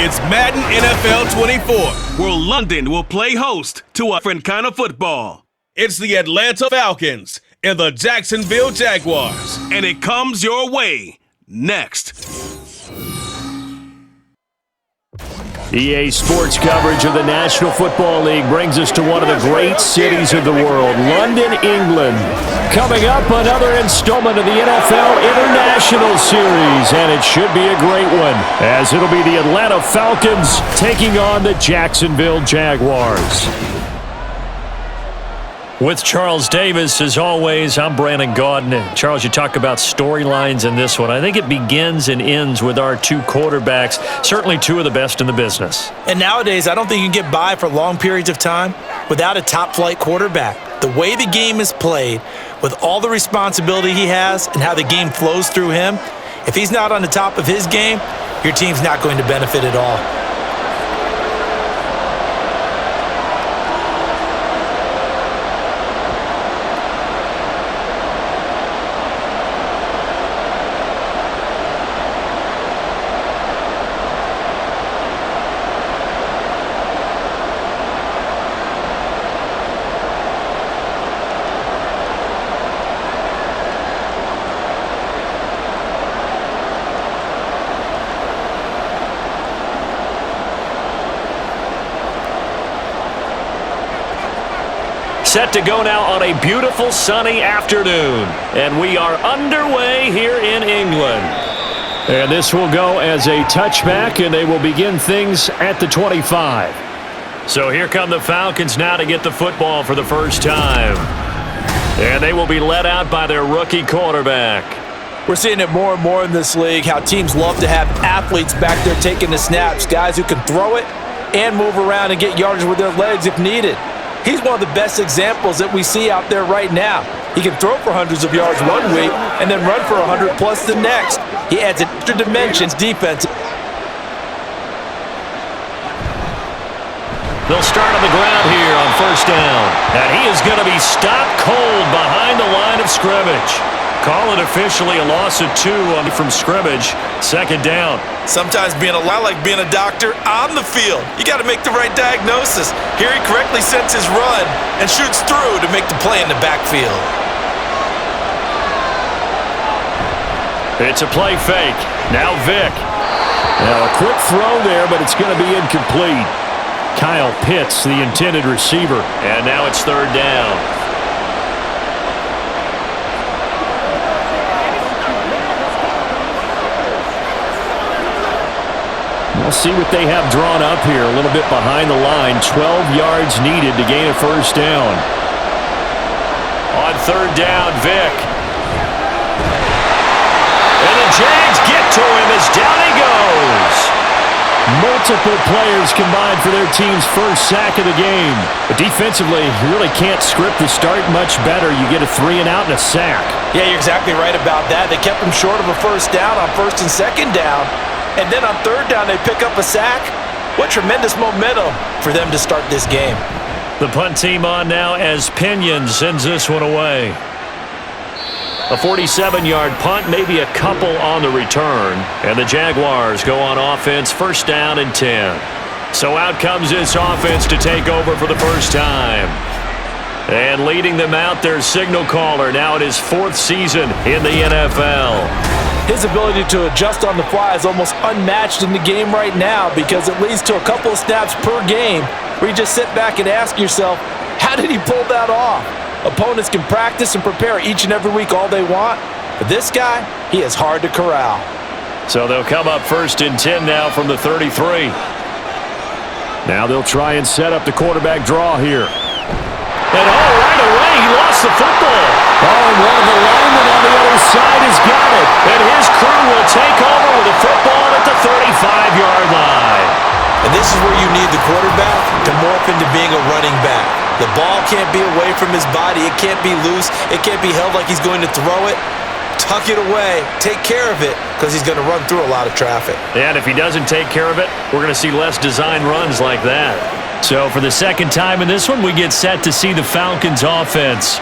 It's Madden NFL 24, where London will play host to a different kind of football. It's the Atlanta Falcons and the Jacksonville Jaguars, and it comes your way next. EA Sports coverage of the National Football League brings us to one of the great cities of the world, London, England. Coming up, another installment of the NFL International Series, and it should be a great one, as it'll be the Atlanta Falcons taking on the Jacksonville Jaguars. With Charles Davis, as always, I'm Brandon Gaudin. And Charles, you talk about storylines in this one. I think it begins and ends with our two quarterbacks, certainly two of the best in the business. And nowadays, I don't think you can get by for long periods of time without a top-flight quarterback. The way the game is played, with all the responsibility he has and how the game flows through him, if he's not on the top of his game, your team's not going to benefit at all. Set to go now on a beautiful sunny afternoon, and we are underway here in England. And this will go as a touchback, and they will begin things at the 25. So here come the Falcons now to get the football for the first time. And they will be led out by their rookie quarterback. We're seeing it more and more in this league, how teams love to have athletes back there taking the snaps, guys who can throw it and move around and get yardage with their legs if needed. He's one of the best examples that we see out there right now. He can throw for hundreds of yards one week and then run for 100 plus the next. He adds extra dimensions defense. They'll start on the ground here on first down. And he is going to be stopped cold behind the line of scrimmage. Call it officially a loss of 2 from scrimmage. Second down. Sometimes being a lot like being a doctor on the field. You got to make the right diagnosis. Here he correctly sets his run and shoots through to make the play in the backfield. It's a play fake. Now Vick. Now a quick throw there, but it's going to be incomplete. Kyle Pitts, the intended receiver. And now it's third down. We'll see what they have drawn up here. A little bit behind the line. 12 yards needed to gain a first down. On third down, Vick. And the Jags get to him as down he goes. Multiple players combined for their team's first sack of the game. But defensively, you really can't script the start much better. You get a 3 and out and a sack. Yeah, you're exactly right about that. They kept him short of a first down on first and second down. And then on third down, they pick up a sack. What tremendous momentum for them to start this game. The punt team on now as Pinion sends this one away. A 47-yard punt, maybe a couple on the return. And the Jaguars go on offense, first down and 10. So out comes this offense to take over for the first time. And leading them out, their signal caller, now in his 4th season in the NFL. His ability to adjust on the fly is almost unmatched in the game right now because it leads to a couple of snaps per game where you just sit back and ask yourself, how did he pull that off? Opponents can practice and prepare each and every week all they want, but this guy, he is hard to corral. So they'll come up first and 10 now from the 33. Now they'll try and set up the quarterback draw here. And right away, he lost the football. And one of the linemen on the other side has got it. And his crew will take over with the football at the 35-yard line. And this is where you need the quarterback to morph into being a running back. The ball can't be away from his body. It can't be loose. It can't be held like he's going to throw it. Tuck it away. Take care of it because he's going to run through a lot of traffic. And if he doesn't take care of it, we're going to see less design runs like that. So for the second time in this one, we get set to see the Falcons offense.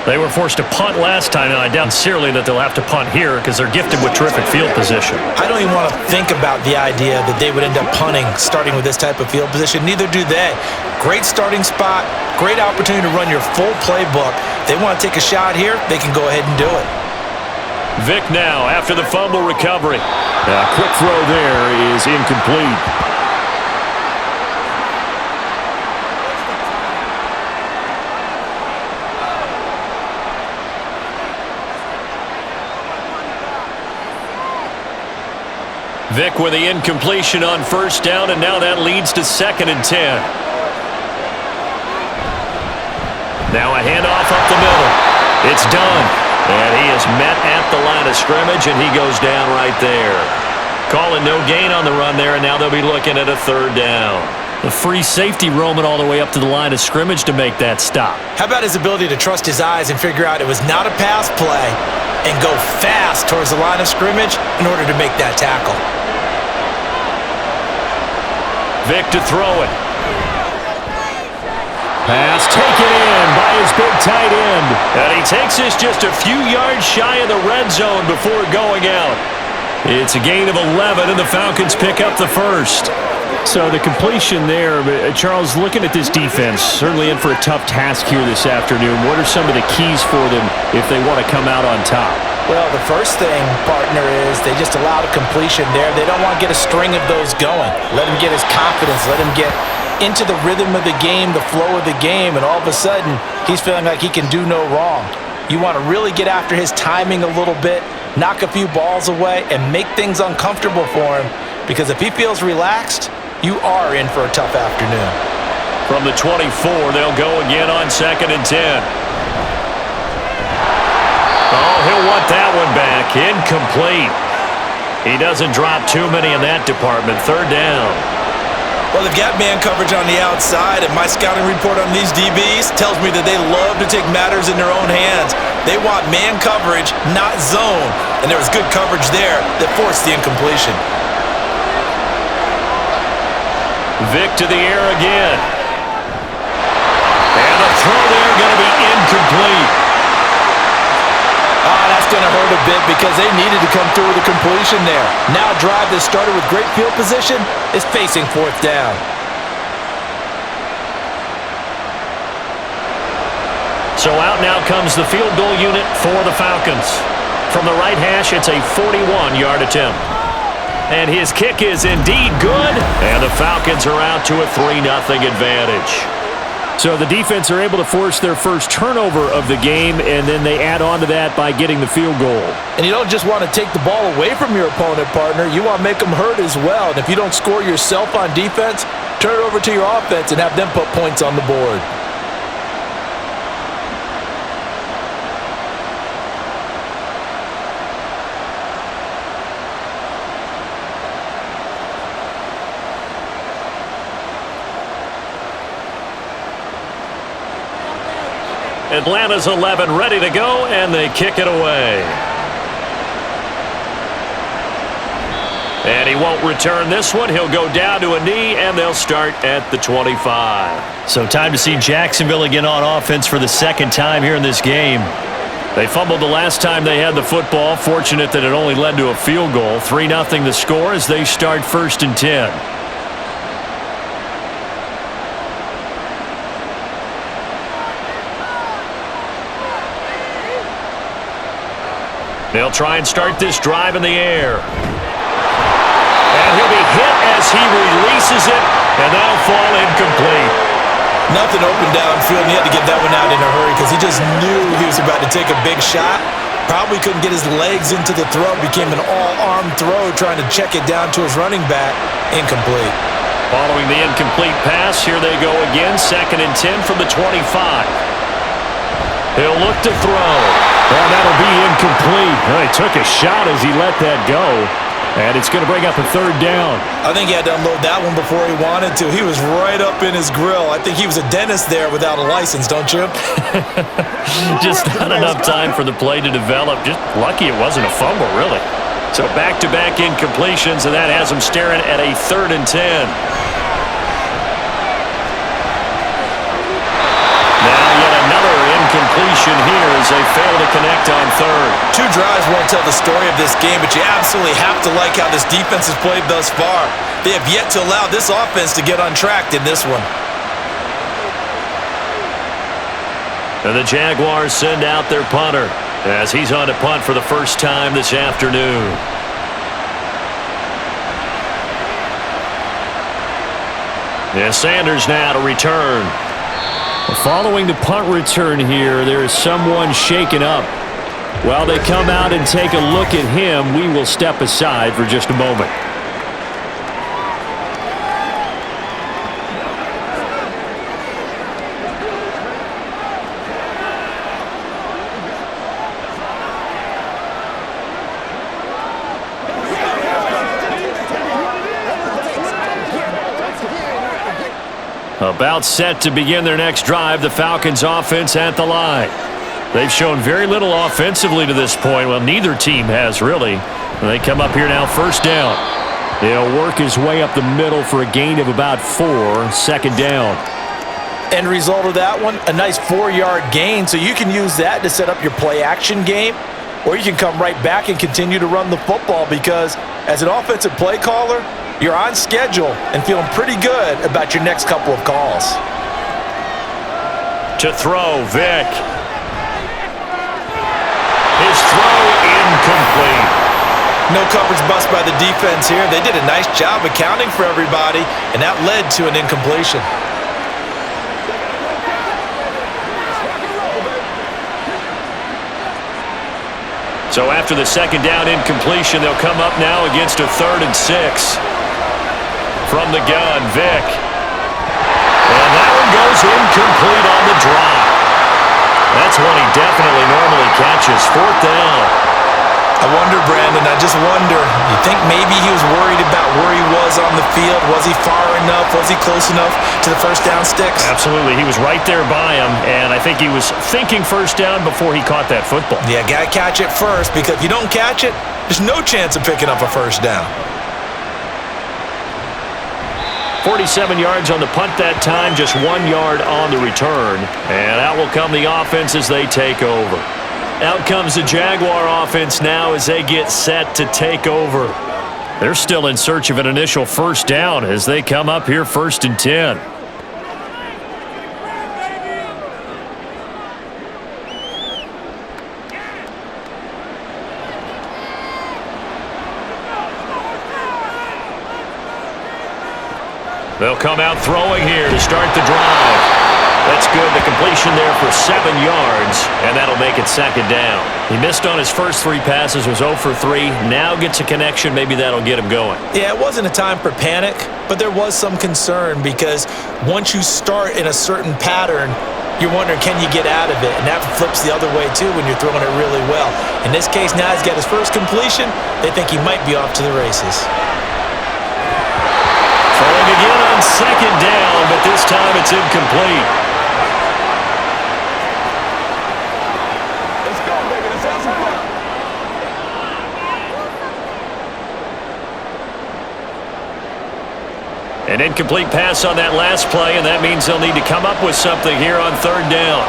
They were forced to punt last time, and I doubt sincerely that they'll have to punt here because they're gifted with terrific field position. I don't even want to think about the idea that they would end up punting starting with this type of field position. Neither do they. Great starting spot, great opportunity to run your full playbook. If they want to take a shot here, they can go ahead and do it. Vic now after the fumble recovery. Quick throw there is incomplete. Vic with the incompletion on first down, and now that leads to 2nd and 10. Now a handoff up the middle. It's done. And he is met at the line of scrimmage, and he goes down right there. Calling no gain on the run there, and now they'll be looking at a 3rd down. The free safety roaming all the way up to the line of scrimmage to make that stop. How about his ability to trust his eyes and figure out it was not a pass play and go fast towards the line of scrimmage in order to make that tackle? Vic to throw it. Pass taken in by his big tight end. And he takes this just a few yards shy of the red zone before going out. It's a gain of 11, and the Falcons pick up the first. So the completion there, Charles, looking at this defense, certainly in for a tough task here this afternoon. What are some of the keys for them if they want to come out on top? Well, the first thing, partner, is they just allowed a completion there. They don't want to get a string of those going. Let him get his confidence. Let him get into the rhythm of the game, the flow of the game, and all of a sudden, he's feeling like he can do no wrong. You want to really get after his timing a little bit, knock a few balls away, and make things uncomfortable for him, because if he feels relaxed, you are in for a tough afternoon. From the 24, they'll go again on 2nd and 10. Oh, he'll want that one back. Incomplete. He doesn't drop too many in that department. 3rd down. Well, they've got man coverage on the outside, and my scouting report on these DBs tells me that they love to take matters in their own hands. They want man coverage, not zone. And there was good coverage there that forced the incompletion. Vic to the air again. And the throw there going to be incomplete. That's going to hurt a bit because they needed to come through with a completion there. Now a drive that started with great field position is facing 4th down. So out now comes the field goal unit for the Falcons. From the right hash, it's a 41-yard attempt. And his kick is indeed good, and the Falcons are out to a 3-0 advantage. So the defense are able to force their first turnover of the game, and then they add on to that by getting the field goal. And you don't just want to take the ball away from your opponent, partner. You want to make them hurt as well. And if you don't score yourself on defense, turn it over to your offense and have them put points on the board. Atlanta's 11 ready to go, and they kick it away. And he won't return this one. He'll go down to a knee, and they'll start at the 25. So time to see Jacksonville again on offense for the 2nd time here in this game. They fumbled the last time they had the football. Fortunate that it only led to a field goal. 3-0 the score as they start 1st and 10. They'll try and start this drive in the air. And he'll be hit as he releases it, and that'll fall incomplete. Nothing open downfield, and he had to get that one out in a hurry because he just knew he was about to take a big shot. Probably couldn't get his legs into the throw. Became an all-arm throw trying to check it down to his running back. Incomplete. Following the incomplete pass, here they go again. 2nd and 10 from the 25. He'll look to throw. Well, that'll be incomplete. Well, he took a shot as he let that go. And it's going to bring up a 3rd down. I think he had to unload that one before he wanted to. He was right up in his grill. I think he was a dentist there without a license, don't you? Just not enough time for the play to develop. Just lucky it wasn't a fumble, really. So back-to-back incompletions, and that has him staring at a 3rd and 10. Now yet another incompletion here drives won't tell the story of this game, but you absolutely have to like how this defense has played thus far. They have yet to allow this offense to get untracked in this one. And the Jaguars send out their punter as he's on to punt for the first time this afternoon. And Sanders now to return. Following the punt return here, there is someone shaken up. While they come out and take a look at him, we will step aside for just a moment. About set to begin their next drive, the Falcons offense at the line. They've shown very little offensively to this point. Well, neither team has really. They come up here now, first down. They'll work his way up the middle for a gain of about 4, second down. End result of that one, a nice 4-yard gain, so you can use that to set up your play-action game, or you can come right back and continue to run the football because as an offensive play caller, you're on schedule and feeling pretty good about your next couple of calls. To throw, Vick. His throw incomplete. No coverage bust by the defense here. They did a nice job accounting for everybody, and that led to an incompletion. So after the second down incompletion, they'll come up now against a 3rd and 6. From the gun, Vick. And that one goes incomplete on the drop. That's one he definitely normally catches. 4th down. I wonder, Brandon, I just wonder, you think maybe he was worried about where he was on the field? Was he far enough? Was he close enough to the first down sticks? Absolutely. He was right there by him, and I think he was thinking first down before he caught that football. Yeah, got to catch it first, because if you don't catch it, there's no chance of picking up a first down. 47 yards on the punt that time, just 1 yard on the return. And out will come the offense as they take over. Out comes the Jaguar offense now as they get set to take over. They're still in search of an initial first down as they come up here 1st and 10. They'll come out throwing here to start the drive. That's good. The completion there for 7 yards, and that'll make it 2nd down. He missed on his first 3 passes, was 0 for 3. Now gets a connection. Maybe that'll get him going. Yeah, it wasn't a time for panic, but there was some concern because once you start in a certain pattern, you're wondering, can you get out of it? And that flips the other way, too, when you're throwing it really well. In this case, now he's got his first completion. They think he might be off to the races. Throwing again on 2nd down, but this time it's incomplete. Let's go, baby. Let's have some fun. An incomplete pass on that last play, and that means they'll need to come up with something here on 3rd down.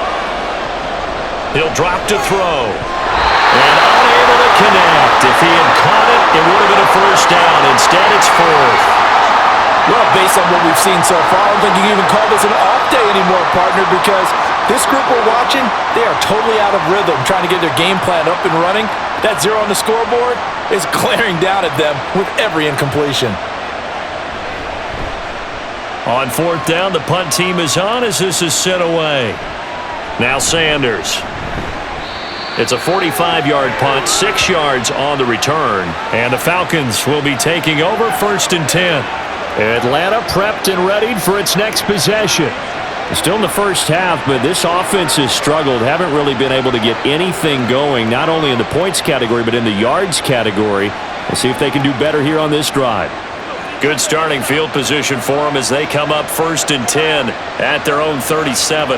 He'll drop to throw. And unable to connect. If he had caught it, it would have been a first down. Instead, it's 4th. Well, based on what we've seen so far, I don't think you can even call this an off day anymore, partner, because this group we're watching, they are totally out of rhythm, trying to get their game plan up and running. That 0 on the scoreboard is glaring down at them with every incompletion. On 4th down, the punt team is on as this is sent away. Now Sanders. It's a 45-yard punt, 6 yards on the return, and the Falcons will be taking over 1st and 10. Atlanta prepped and readied for its next possession. Still in the first half, but this offense has struggled. Haven't really been able to get anything going, not only in the points category, but in the yards category. We'll see if they can do better here on this drive. Good starting field position for them as they come up 1st and 10 at their own 37.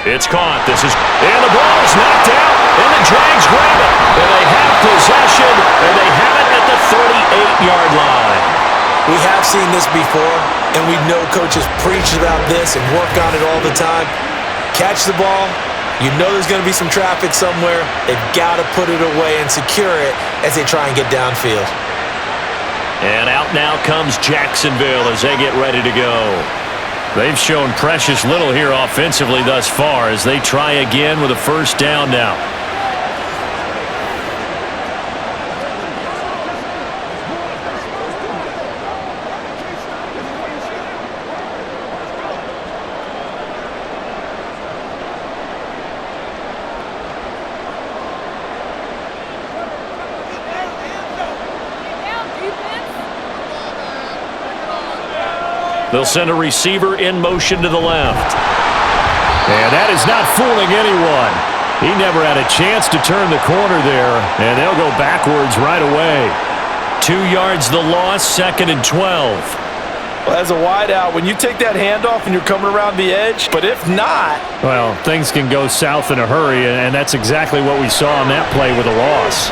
It's caught. And the ball is knocked out, and the Jags grab it. And they have possession, and they have it at the 38-yard line. We have seen this before, and we know coaches preach about this and work on it all the time. Catch the ball, You know there's going to be some traffic somewhere. They've got to put it away and secure it as they try and get downfield. And out now comes Jacksonville as they get ready to go. They've shown precious little here offensively thus far as they try again with a first down now. They'll send a receiver in motion to the left. And that is not fooling anyone. He never had a chance to turn the corner there, and they'll go backwards right away. 2 yards the loss, 2nd and 12. Well, as a wideout, when you take that handoff and you're coming around the edge, but if not... Well, things can go south in a hurry, and that's exactly what we saw on that play with a loss.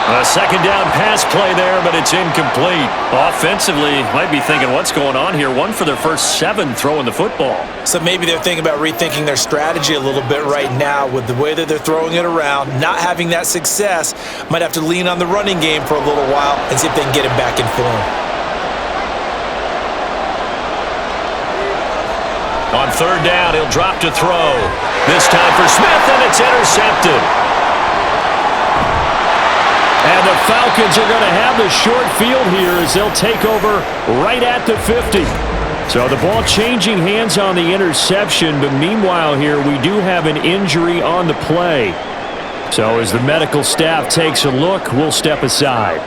A second down pass play there, but it's incomplete. Offensively, might be thinking, what's going on here? 1 for their first 7 throwing the football. So maybe they're thinking about rethinking their strategy a little bit right now with the way that they're throwing it around, not having that success. Might have to lean on the running game for a little while and see if they can get him back in form. On 3rd down, he'll drop to throw. This time for Smith, and it's intercepted. And the Falcons are going to have the short field here as they'll take over right at the 50. So the ball changing hands on the interception, but meanwhile here we do have an injury on the play. So as the medical staff takes a look, we'll step aside.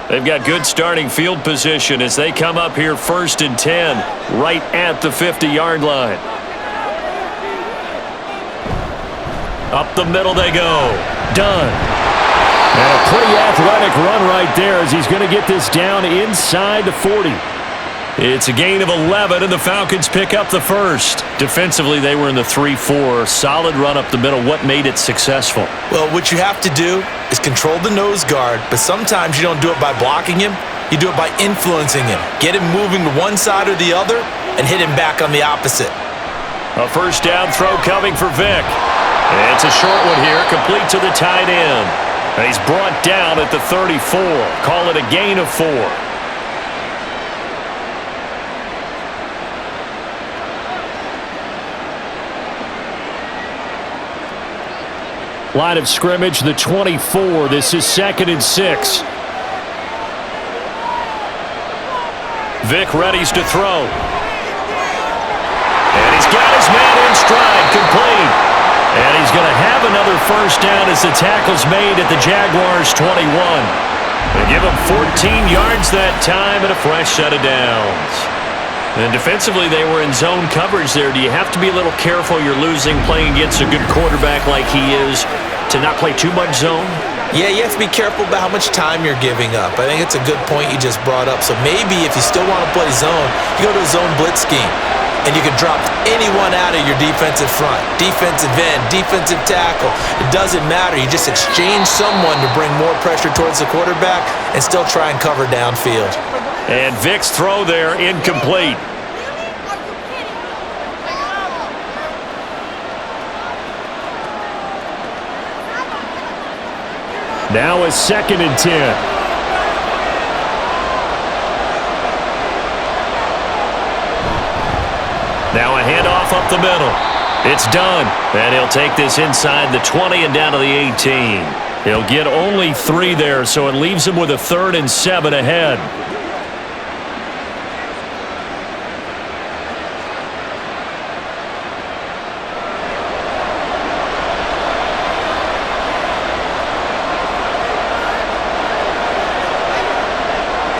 They've got good starting field position as they come up here 1st and 10, right at the 50-yard line. Up the middle they go. Done. And a pretty athletic run right there as he's going to get this down inside the 40. It's a gain of 11, and the Falcons pick up the first. Defensively, they were in the 3-4. Solid run up the middle. What made it successful? Well, what you have to do is control the nose guard, but sometimes you don't do it by blocking him. You do it by influencing him. Get him moving to one side or the other and hit him back on the opposite. A first down throw coming for Vic. And it's a short one here, complete to the tight end. And he's brought down at the 34. Call it a gain of 4. Line of scrimmage, the 24. This is 2nd and 6. Vic readies to throw. And he's got his man in stride, complete. And he's going to have another first down as the tackle's made at the Jaguars' 21. They give him 14 yards that time and a fresh set of downs. And defensively, they were in zone coverage there. Do you have to be a little careful you're losing playing against a good quarterback like he is to not play too much zone? Yeah, you have to be careful about how much time you're giving up. I think it's a good point you just brought up. So maybe if you still want to play zone, you go to a zone blitz scheme. And you can drop anyone out of your defensive front. Defensive end, defensive tackle. It doesn't matter. You just exchange someone to bring more pressure towards the quarterback and still try and cover downfield. And Vic's throw there, incomplete. Now a 2nd and 10. Now a handoff up the middle. It's done. And he'll take this inside the 20 and down to the 18. He'll get only 3 there, so it leaves him with a 3rd and 7 ahead.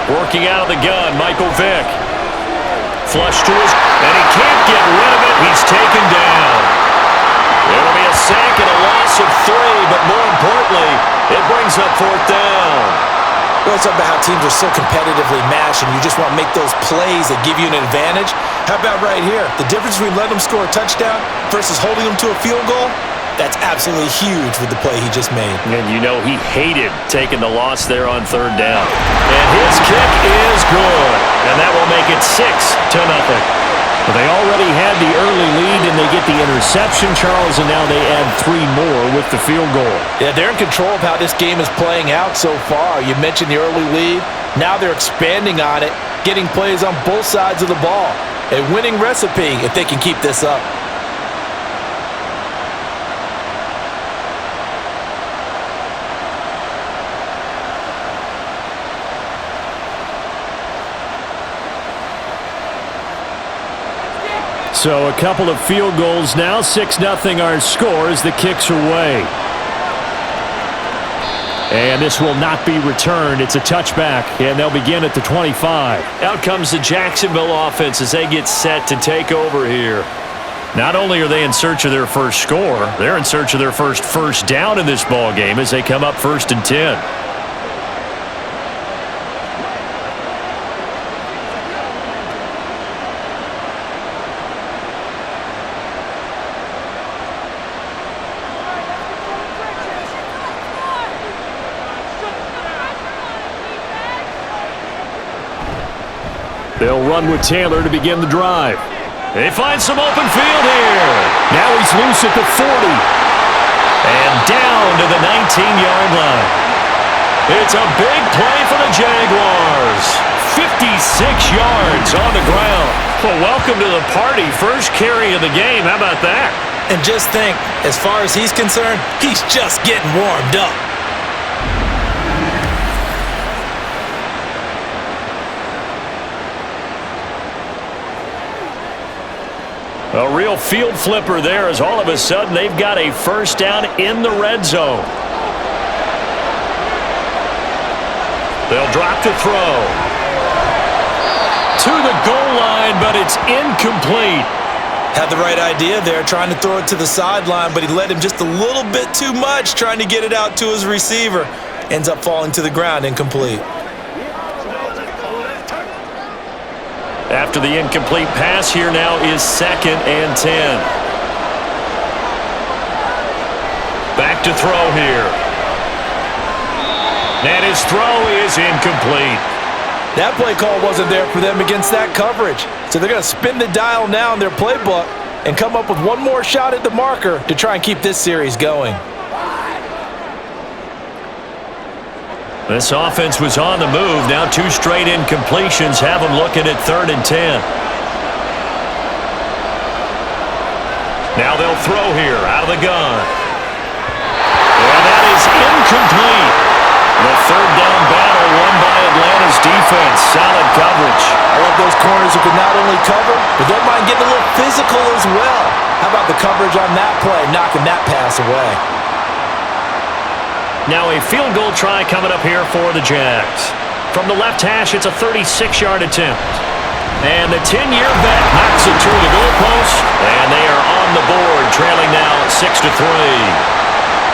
Working out of the gun, Michael Vick. Flush to his, and he can't get rid of it. He's taken down. It'll be a sack and a loss of 3, but more importantly, it brings up 4th down. We always talk about how teams are so competitively matched and you just want to make those plays that give you an advantage. How about right here? The difference between letting them score a touchdown versus holding them to a field goal, that's absolutely huge with the play he just made. And you know he hated taking the loss there on third down. And his kick is good. And that will make it 6-0. But they already had the early lead, and they get the interception, Charles, and now they add 3 more with the field goal. Yeah, they're in control of how this game is playing out so far. You mentioned the early lead. Now they're expanding on it, getting plays on both sides of the ball. A winning recipe if they can keep this up. So a couple of field goals now. 6-0 our score as the kicks away. And this will not be returned. It's a touchback, and they'll begin at the 25. Out comes the Jacksonville offense as they get set to take over here. Not only are they in search of their first score, they're in search of their first down in this ball game as they come up 1st and 10. They'll run with Taylor to begin the drive. They find some open field here. Now he's loose at the 40. And down to the 19-yard line. It's a big play for the Jaguars. 56 yards on the ground. Well, welcome to the party. First carry of the game. How about that? And just think, as far as he's concerned, he's just getting warmed up. A real field flipper there as all of a sudden they've got a first down in the red zone. They'll drop to throw. To the goal line, but it's incomplete. Had the right idea there, trying to throw it to the sideline, but he led him just a little bit too much, trying to get it out to his receiver. Ends up falling to the ground, incomplete. After the incomplete pass, here now is 2nd and 10. Back to throw here. And his throw is incomplete. That play call wasn't there for them against that coverage. So they're going to spin the dial now in their playbook and come up with one more shot at the marker to try and keep this series going. This offense was on the move. Now 2 straight incompletions have them looking at 3rd and 10. Now they'll throw here out of the gun. And that is incomplete. The 3rd down battle won by Atlanta's defense. Solid coverage. I love those corners who can not only cover, but don't mind getting a little physical as well. How about the coverage on that play, knocking that pass away? Now a field goal try coming up here for the Jags. From the left hash, it's a 36-yard attempt. And the 10-year vet knocks it through the goalpost, and they are on the board, trailing now 6-3.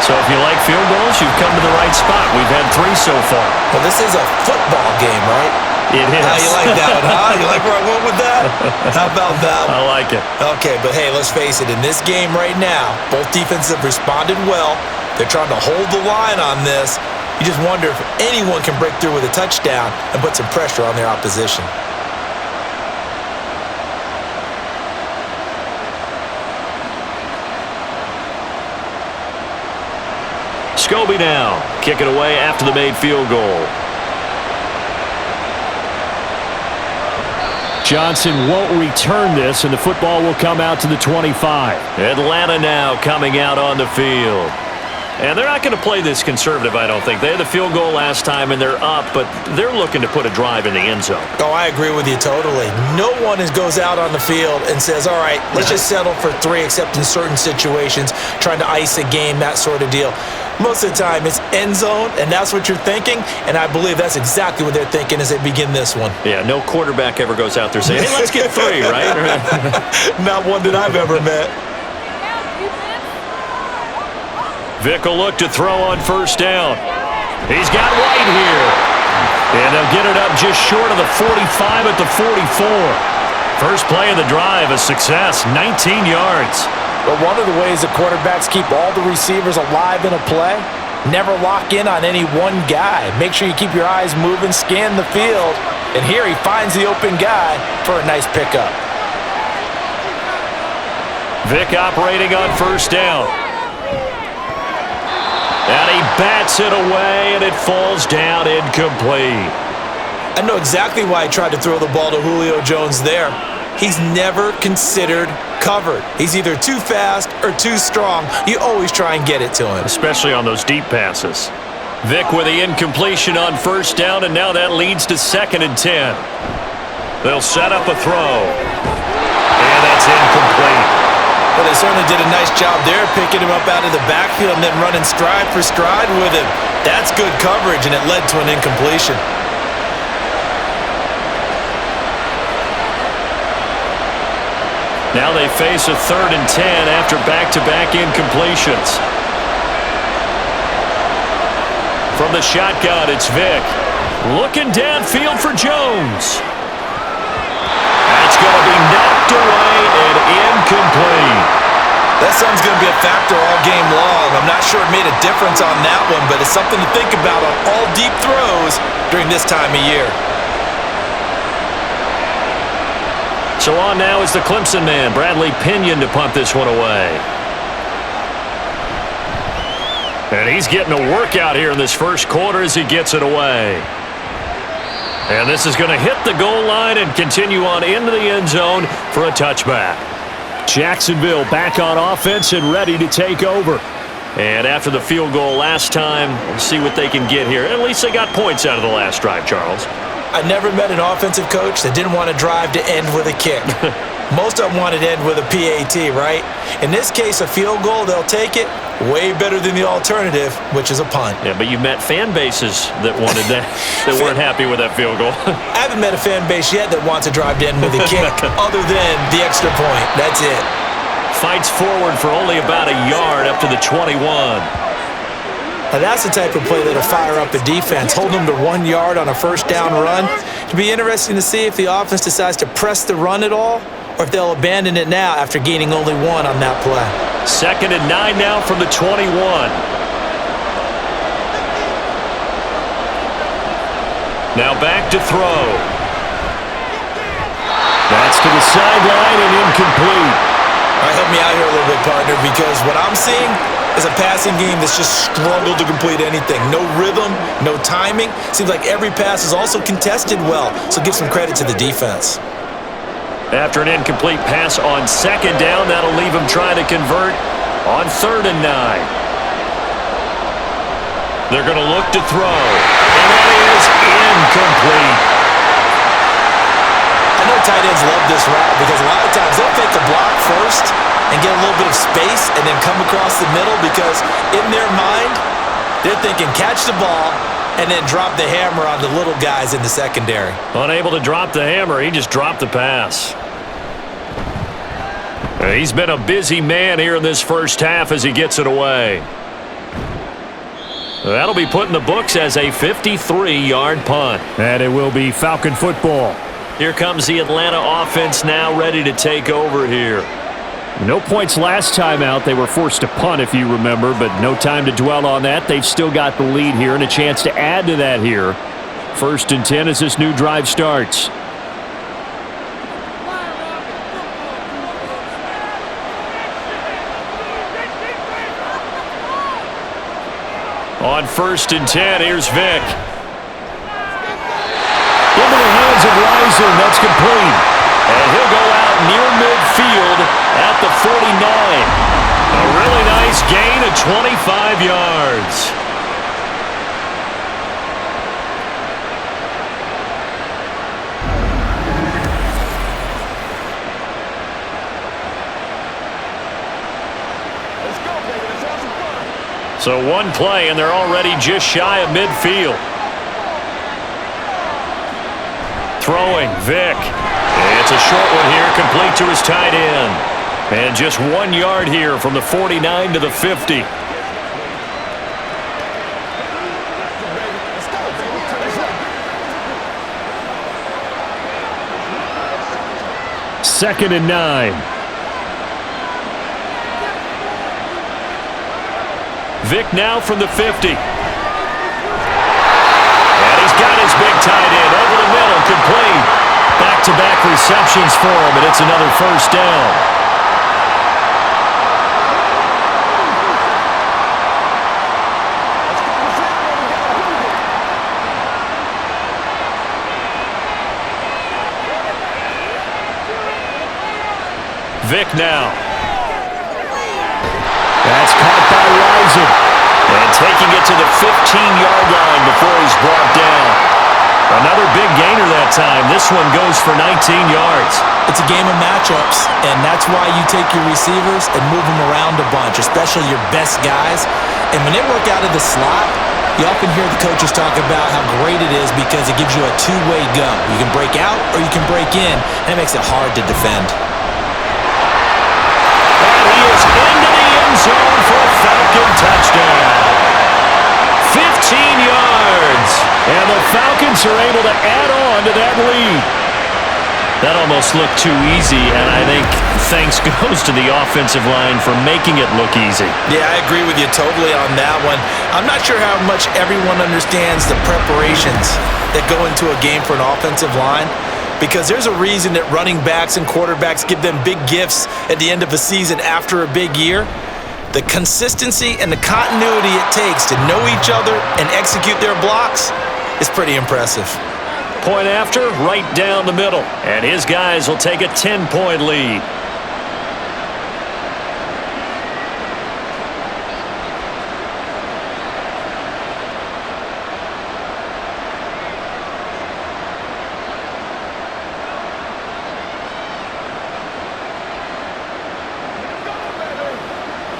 So if you like field goals, you've come to the right spot. We've had 3 so far. Well, this is a football game, right? It is. How you like that one, huh? You like where I went with that? How about that one? I like it. Okay, but hey, let's face it. In this game right now, both defenses have responded well. They're trying to hold the line on this. You just wonder if anyone can break through with a touchdown and put some pressure on their opposition. Scobie now, kick it away after the made field goal. Johnson won't return this, and the football will come out to the 25. Atlanta now coming out on the field. And they're not going to play this conservative, I don't think. They had the field goal last time, and they're up, but they're looking to put a drive in the end zone. Oh, I agree with you totally. No one goes out on the field and says, all right, let's just settle for 3, except in certain situations, trying to ice a game, that sort of deal. Most of the time, it's end zone, and that's what you're thinking, and I believe that's exactly what they're thinking as they begin this one. Yeah, no quarterback ever goes out there saying, hey, let's get 3, right? Not one that I've ever met. Vick will look to throw on first down. He's got White here. And they'll get it up just short of the 45 at the 44. First play of the drive, a success, 19 yards. But one of the ways that quarterbacks keep all the receivers alive in a play, never lock in on any one guy. Make sure you keep your eyes moving, scan the field, and here he finds the open guy for a nice pickup. Vick operating on first down. And he bats it away, and it falls down incomplete. I know exactly why he tried to throw the ball to Julio Jones there. He's never considered covered. He's either too fast or too strong. You always try and get it to him. Especially on those deep passes. Vick with the incompletion on first down, and now that leads to 2nd and 10. They'll set up a throw. And that's incomplete. But they certainly did a nice job there, picking him up out of the backfield and then running stride for stride with him. That's good coverage, and it led to an incompletion. Now they face a 3rd and 10 after back-to-back incompletions. From the shotgun, it's Vick. Looking downfield for Jones. That's going to be knocked away and incomplete. That sun's going to be a factor all game long. I'm not sure it made a difference on that one, but it's something to think about on all deep throws during this time of year. So on now is the Clemson man, Bradley Pinion, to punt this one away. And he's getting a workout here in this first quarter as he gets it away. And this is going to hit the goal line and continue on into the end zone for a touchback. Jacksonville back on offense and ready to take over. And after the field goal last time, we'll see what they can get here. At least they got points out of the last drive, Charles. I never met an offensive coach that didn't want to drive to end with a kick. Most of them wanted to end with a PAT, right? In this case, a field goal, they'll take it. Way better than the alternative, which is a punt. Yeah, but you met fan bases that wanted that, that weren't happy with that field goal. I haven't met a fan base yet that wants to drive to end with a kick other than the extra point. That's it. Fights forward for only about a yard up to the 21. Now that's the type of play that'll fire up the defense, hold them to 1 yard on a first down run. It'll be interesting to see if the offense decides to press the run at all or if they'll abandon it now after gaining only 1 on that play. 2nd and 9 now from the 21. Now back to throw. That's to the sideline and incomplete. All right, help me out here a little bit, partner, because what I'm seeing is a passing game that's just struggled to complete anything. No rhythm, no timing. Seems like every pass is also contested well, so give some credit to the defense. After an incomplete pass on 2nd down, that'll leave him trying to convert on 3rd and 9. They're going to look to throw, and that is incomplete. I know tight ends love this route because a lot of times they'll take the block first and get a little bit of space and then come across the middle because in their mind, they're thinking catch the ball and then drop the hammer on the little guys in the secondary. Unable to drop the hammer, he just dropped the pass. He's been a busy man here in this first half as he gets it away. That'll be put in the books as a 53-yard punt. And it will be Falcon football. Here comes the Atlanta offense now ready to take over here. No points last time out. They were forced to punt, if you remember, but no time to dwell on that. They've still got the lead here and a chance to add to that here. 1st and 10 as this new drive starts. On 1st and 10, here's Vick. Into the hands of Rising. That's complete. And he'll go out near midfield at the 49. A really nice gain of 25 yards. So one play, and they're already just shy of midfield. Throwing, Vick. It's a short one here, complete to his tight end. And just 1 yard here from the 49 to the 50. 2nd and 9. Vic now from the 50. And he's got his big tight end over the middle, complete. Back-to-back receptions for him, and it's another first down. Vic now. That's caught by Rising. And taking it to the 15-yard line before he's brought down. Another big gainer that time. This one goes for 19 yards. It's a game of matchups, and that's why you take your receivers and move them around a bunch, especially your best guys. And when they work out of the slot, you often hear the coaches talk about how great it is because it gives you a two-way go. You can break out or you can break in, and it makes it hard to defend. He is into the end zone for a Falcon touchdown. 15 yards. And the Falcons are able to add on to that lead. That almost looked too easy, and I think thanks goes to the offensive line for making it look easy. Yeah, I agree with you totally on that one. I'm not sure how much everyone understands the preparations that go into a game for an offensive line, because there's a reason that running backs and quarterbacks give them big gifts at the end of a season after a big year. The consistency and the continuity it takes to know each other and execute their blocks is pretty impressive. Point after, right down the middle. And his guys will take a 10-point lead.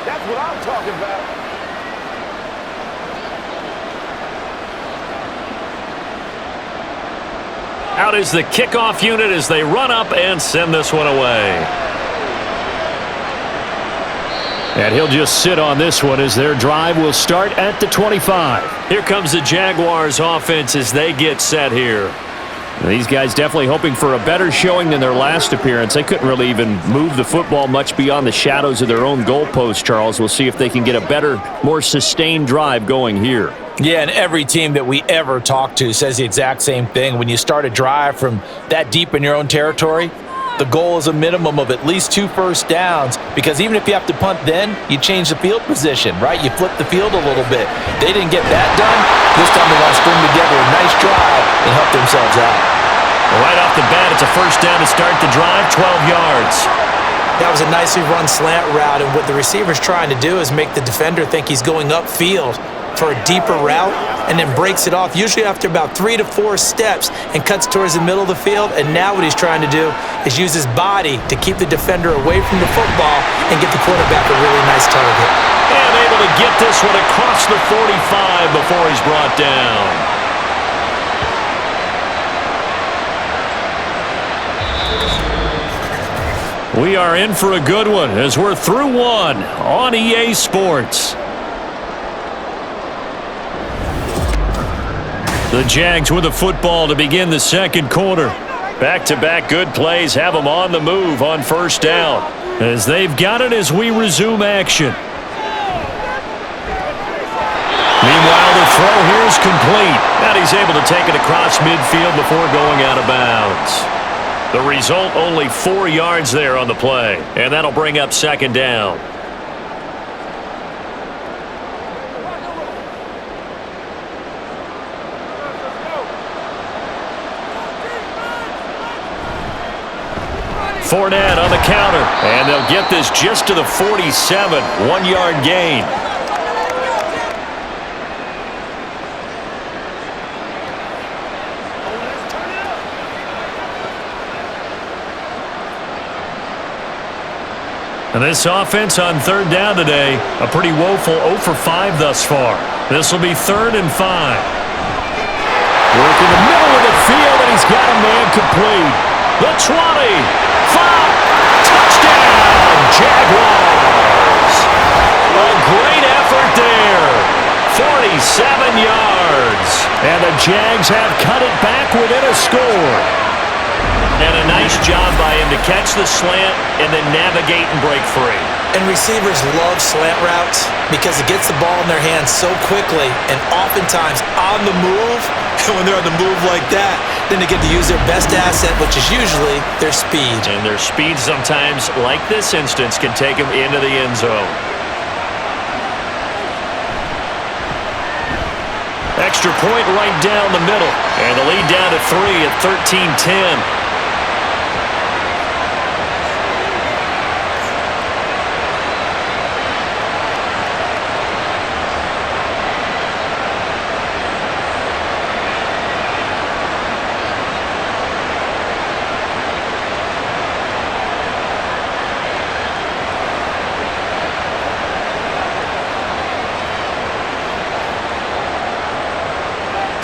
That's what I'm talking about. Out is the kickoff unit as they run up and send this one away. And he'll just sit on this one as their drive will start at the 25. Here comes the Jaguars offense as they get set here. These guys definitely hoping for a better showing than their last appearance. They couldn't really even move the football much beyond the shadows of their own goalpost, Charles. We'll see if they can get a better, more sustained drive going here. Yeah, and every team that we ever talk to says the exact same thing. When you start a drive from that deep in your own territory, the goal is a minimum of at least 2 first downs, because even if you have to punt then, you change the field position, right? You flip the field a little bit. They didn't get that done. This time they want to string together a nice drive and help themselves out. Right off the bat, it's a first down to start the drive, 12 yards. That was a nicely run slant route, and what the receiver's trying to do is make the defender think he's going upfield for a deeper route, and then breaks it off, usually after about 3 to 4 steps, and cuts towards the middle of the field. And now what he's trying to do is use his body to keep the defender away from the football and get the quarterback a really nice target. And able to get this one across the 45 before he's brought down. We are in for a good one as we're through one on EA Sports. The Jags with the football to begin the second quarter. Back-to-back good plays have them on the move on first down, as they've got it as we resume action. Meanwhile, the throw here is complete, and he's able to take it across midfield before going out of bounds. The result, only 4 yards there on the play, and that'll bring up second down. Fournette on the counter, and they'll get this just to the 47, 1-yard gain. And this offense on third down today, a pretty woeful 0 for 5 thus far. This will be 3rd and 5. Working the middle of the field, and he's got a man complete. The 20, 5, touchdown, Jaguars. A great effort there. 47 yards. And the Jags have cut it back within a score. And a nice job by him to catch the slant and then navigate and break free. And receivers love slant routes because it gets the ball in their hands so quickly and oftentimes on the move. And when they're on the move like that, then they get to use their best asset, which is usually their speed. And their speed sometimes, like this instance, can take them into the end zone. Extra point right down the middle. And the lead down to 3 at 13-10.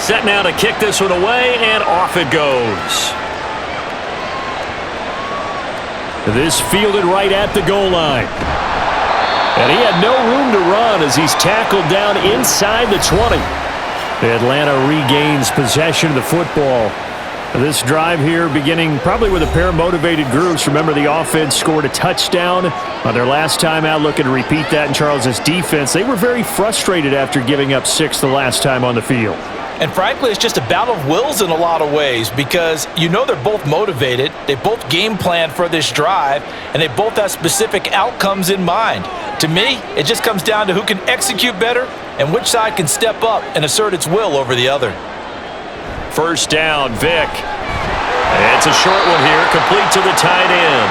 Set now to kick this one away, and off it goes. This fielded right at the goal line. And he had no room to run as he's tackled down inside the 20. Atlanta regains possession of the football. This drive here beginning probably with a pair of motivated groups. Remember, the offense scored a touchdown on their last time out, looking to repeat that in Charles' defense. They were very frustrated after giving up 6 the last time on the field. And frankly, it's just a battle of wills in a lot of ways because you know they're both motivated, they both game plan for this drive, and they both have specific outcomes in mind. To me, it just comes down to who can execute better and which side can step up and assert its will over the other. First down, Vick. It's a short one here, complete to the tight end.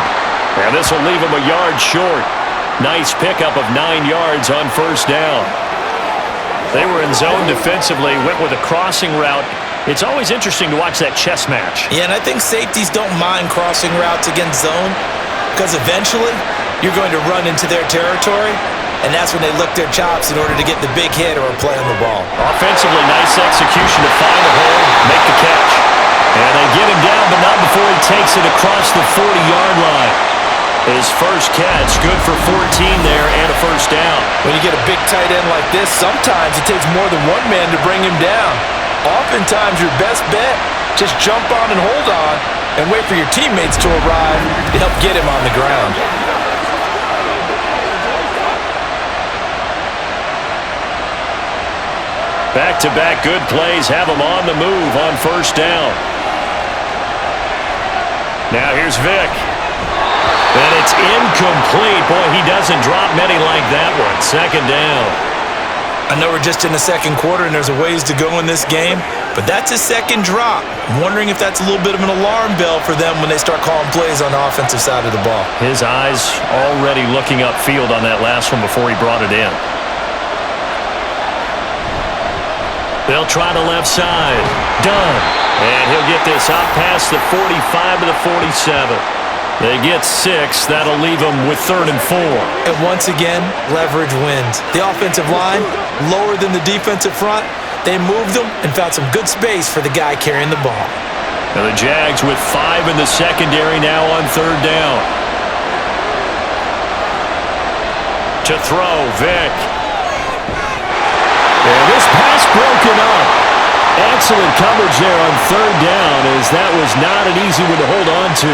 And this will leave him a yard short. Nice pickup of 9 yards on first down. They were in zone defensively, went with a crossing route. It's always interesting to watch that chess match. Yeah, and I think safeties don't mind crossing routes against zone because eventually you're going to run into their territory, and that's when they lick their chops in order to get the big hit or a play on the ball. Offensively, nice execution to find a hole, make the catch. And they get him down, but not before he takes it across the 40-yard line. His first catch, good for 14 there and a first down. When you get a big tight end like this, sometimes it takes more than one man to bring him down. Oftentimes, your best bet, just jump on and hold on and wait for your teammates to arrive to help get him on the ground. Back-to-back good plays have him on the move on first down. Now here's Vick. And it's incomplete. Boy, he doesn't drop many like that one. Second down. I know we're just in the second quarter and there's a ways to go in this game, but that's his second drop. I'm wondering if that's a little bit of an alarm bell for them when they start calling plays on the offensive side of the ball. His eyes already looking upfield on that last one before he brought it in. They'll try the left side. Done. And he'll get this out past the 45 to the 47. They get 6. That'll leave them with 3rd and 4. And once again, leverage wins. The offensive line, lower than the defensive front. They moved them and found some good space for the guy carrying the ball. And the Jags with 5 in the secondary now on 3rd down. To throw, Vick. And this pass broken up. Excellent coverage there on 3rd down, as that was not an easy one to hold on to.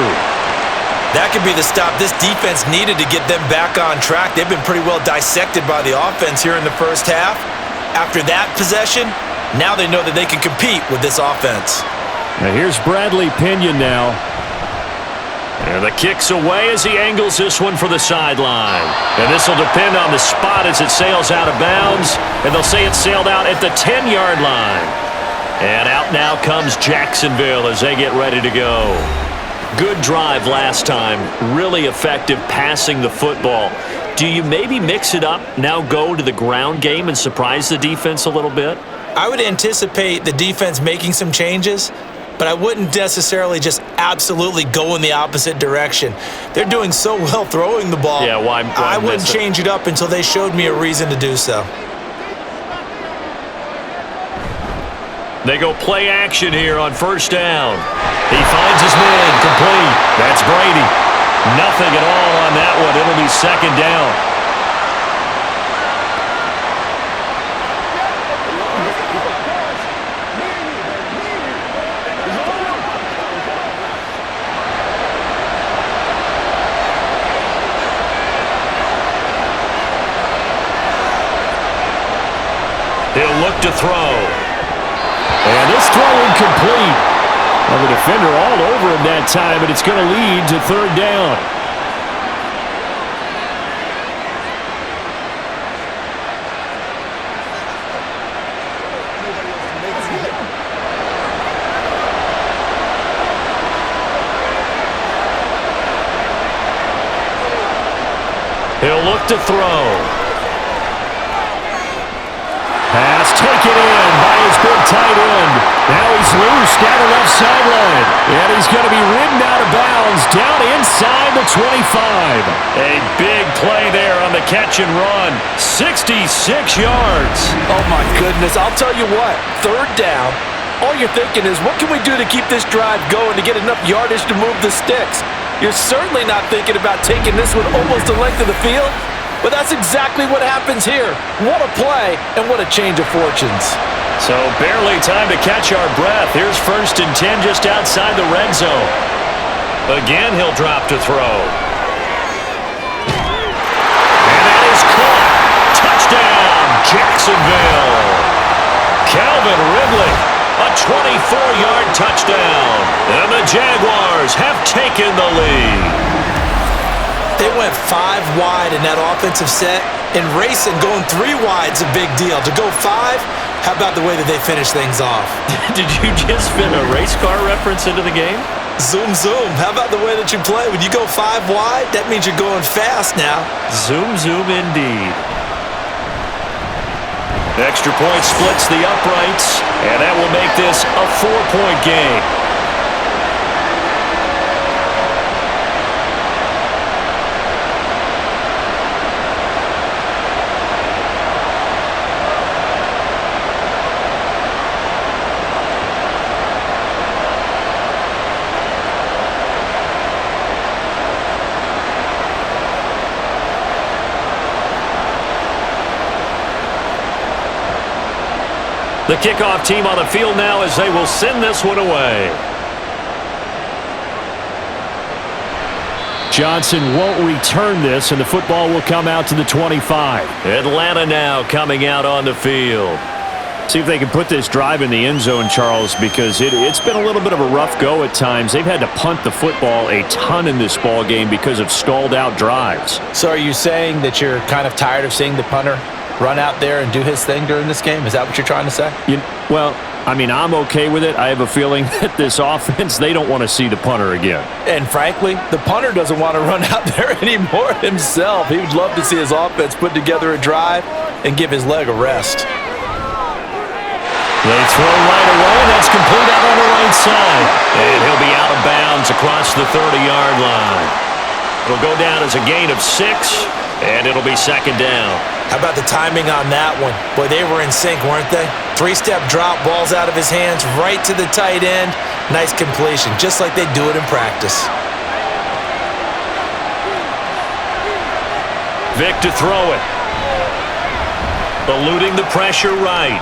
That could be the stop this defense needed to get them back on track. They've been pretty well dissected by the offense here in the first half. After that possession, now they know that they can compete with this offense. Now here's Bradley Pinion now. And the kick's away as he angles this one for the sideline. And this will depend on the spot as it sails out of bounds. And they'll say it sailed out at the 10-yard line. And out now comes Jacksonville as they get ready to go. Good drive last time. Really effective passing the football. Do you maybe mix it up, now go to the ground game and surprise the defense a little bit? I would anticipate the defense making some changes, but I wouldn't necessarily just absolutely go in the opposite direction. They're doing so well throwing the ball. Yeah, why I wouldn't change it up until they showed me a reason to do so. They go play action here on first down. He finds his man, complete. That's Brady. Nothing at all on that one. It'll be second down. He'll look to throw. And this throw incomplete. Well, the defender all over him that time, but it's going to lead to third down. He'll look to throw. Pass taken in by his big tight end. Now he's loose down the left sideline. And he's going to be ridden out of bounds down inside the 25. A big play there on the catch and run. 66 yards. Oh, my goodness. I'll tell you what. Third down. All you're thinking is, what can we do to keep this drive going to get enough yardage to move the sticks? You're certainly not thinking about taking this one almost the length of the field, but that's exactly what happens here. What a play, and what a change of fortunes. So barely time to catch our breath. Here's 1st and 10 just outside the red zone. Again, he'll drop to throw. And that is caught. Touchdown, Jacksonville. Calvin Ridley. A 24-yard touchdown, and the Jaguars have taken the lead. They went 5 wide in that offensive set, and racing going 3 wide's a big deal. To go 5, how about the way that they finish things off? Did you just fit a race car reference into the game? Zoom, zoom. How about the way that you play? When you go 5 wide, that means you're going fast now. Zoom, zoom indeed. Extra point splits the uprights, and that will make this a 4-point game. The kickoff team on the field now as they will send this one away. Johnson won't return this, and the football will come out to the 25. Atlanta now coming out on the field. See if they can put this drive in the end zone, Charles, because it's been a little bit of a rough go at times. They've had to punt the football a ton in this ball game because of stalled-out drives. So are you saying that you're kind of tired of seeing the punter run out there and do his thing during this game? Is that what you're trying to say? Well, I mean, I'm okay with it. I have a feeling that this offense, they don't want to see the punter again. And frankly, the punter doesn't want to run out there anymore himself. He would love to see his offense put together a drive and give his leg a rest. They throw right away. That's complete out on the right side. And he'll be out of bounds across the 30-yard line. It'll go down as a gain of 6, and it'll be 2nd down. How about the timing on that one? Boy, they were in sync, weren't they? 3-step drop, balls out of his hands, right to the tight end. Nice completion, just like they do it in practice. Vic to throw it. Eluding the pressure right.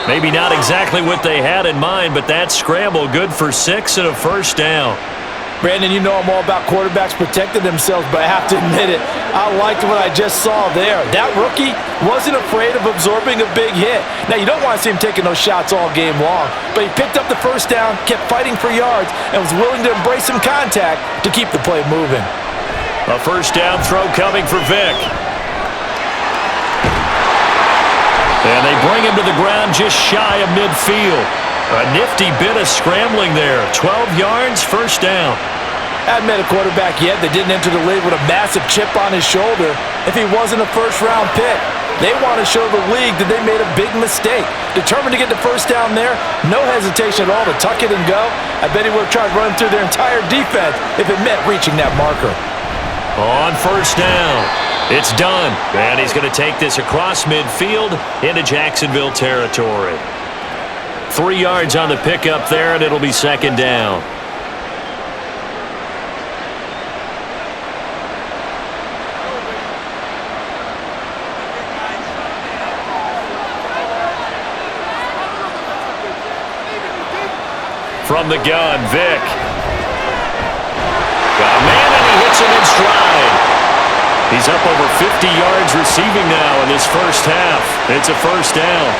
Maybe not exactly what they had in mind, but that scramble good for 6 and a 1st down. Brandon, you know I'm all about quarterbacks protecting themselves, but I have to admit it, I liked what I just saw there. That rookie wasn't afraid of absorbing a big hit. Now, you don't want to see him taking those shots all game long, but he picked up the 1st down, kept fighting for yards, and was willing to embrace some contact to keep the play moving. A 1st down throw coming for Vic. And they bring him to the ground just shy of midfield. A nifty bit of scrambling there. 12 yards, 1st down. I haven't met a quarterback yet that didn't enter the league with a massive chip on his shoulder if he wasn't a 1st-round pick. They want to show the league that they made a big mistake. Determined to get the 1st down there, no hesitation at all to tuck it and go. I bet he would have tried running through their entire defense if it meant reaching that marker. On 1st down, it's done. And he's going to take this across midfield into Jacksonville territory. 3 yards on the pickup there, and it'll be 2nd down. From the gun, Vic. Got a man, and he hits him in stride. He's He's up over 50 yards receiving now in this first half. It's a first down.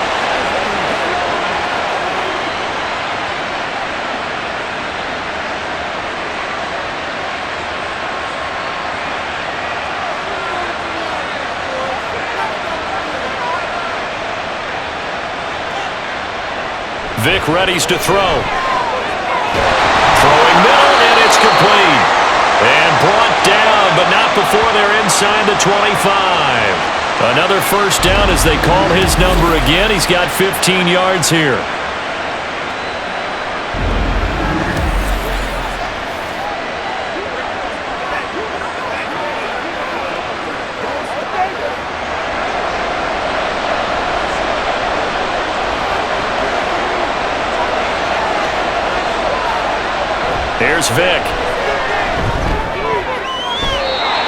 Vic readies to throw. Throwing middle, and it's complete. And brought down, but not before they're inside the 25. Another first down as they call his number again. He's got 15 yards here. Here's Vic.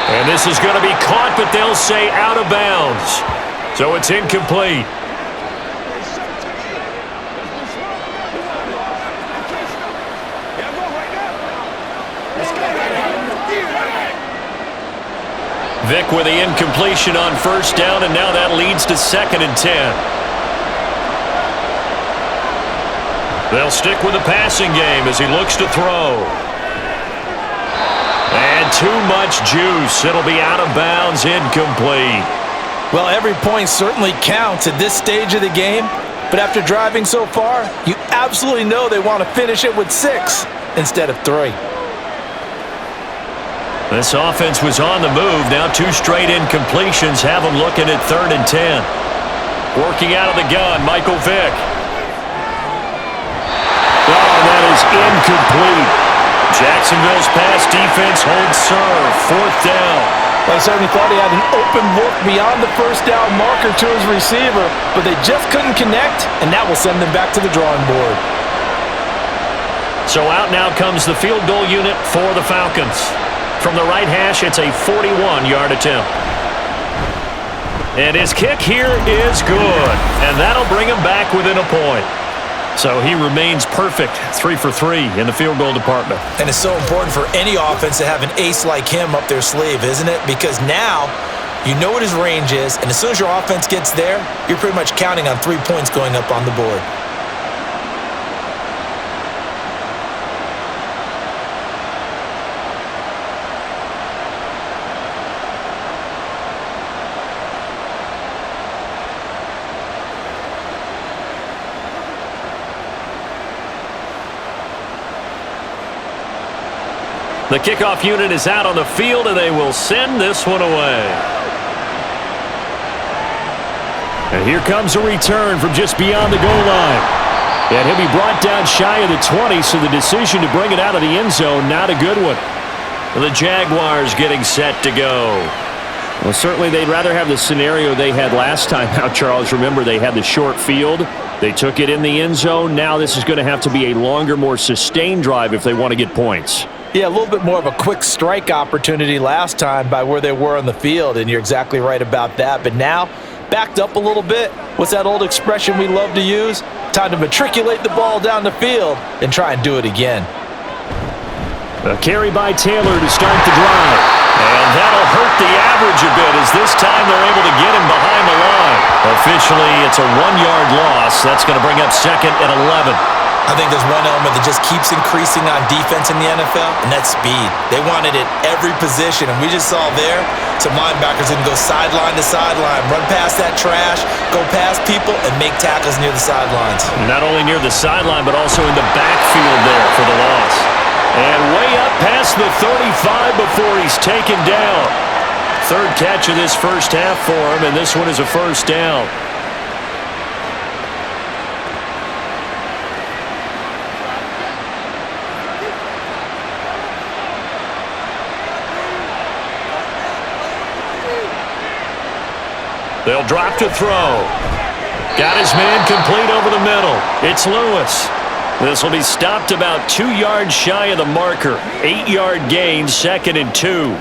And this is going to be caught, but they'll say out of bounds. So it's incomplete. Vic with the incompletion on first down, and now that leads to 2nd and 10. They'll stick with the passing game as he looks to throw. And too much juice. It'll be out of bounds, incomplete. Well, every point certainly counts at this stage of the game, but after driving so far, you absolutely know they want to finish it with 6 instead of 3. This offense was on the move. Now 2 straight incompletions have them looking at 3rd and 10. Working out of the gun, Michael Vick. Oh, that is incomplete. Jacksonville's pass defense holds serve. 4th down. They certainly thought he had an open look beyond the first down marker to his receiver, but they just couldn't connect, and that will send them back to the drawing board. So out now comes the field goal unit for the Falcons. From the right hash, it's a 41-yard attempt. And his kick here is good, and that'll bring him back within a point. So he remains perfect, 3 for 3 in the field goal department. And it's so important for any offense to have an ace like him up their sleeve, isn't it? Because now you know what his range is, and as soon as your offense gets there, you're pretty much counting on 3 points going up on the board. The kickoff unit is out on the field, and they will send this one away. And here comes a return from just beyond the goal line. And he'll be brought down shy of the 20, so the decision to bring it out of the end zone, not a good one. The Jaguars getting set to go. Well, certainly they'd rather have the scenario they had last time. Now, Charles, remember they had the short field. They took it in the end zone. Now this is going to have to be a longer, more sustained drive if they want to get points. Yeah, a little bit more of a quick strike opportunity last time by where they were on the field, and you're exactly right about that. But now, backed up a little bit. What's that old expression we love to use? Time to matriculate the ball down the field and try and do it again. A carry by Taylor to start the drive. And that'll hurt the average a bit as this time they're able to get him behind the line. Officially, it's a 1-yard loss. That's going to bring up 2nd and 11. I think there's one element that just keeps increasing on defense in the NFL, and that's speed. They want it at every position, and we just saw there some linebackers that can go sideline to sideline, run past that trash, go past people, and make tackles near the sidelines. Not only near the sideline, but also in the backfield there for the loss. And way up past the 35 before he's taken down. 3rd catch of this first half for him, and this one is a first down. They'll drop to throw. Got his man complete over the middle. It's Lewis. This will be stopped about 2 yards shy of the marker. 8-yard gain, 2nd and 2.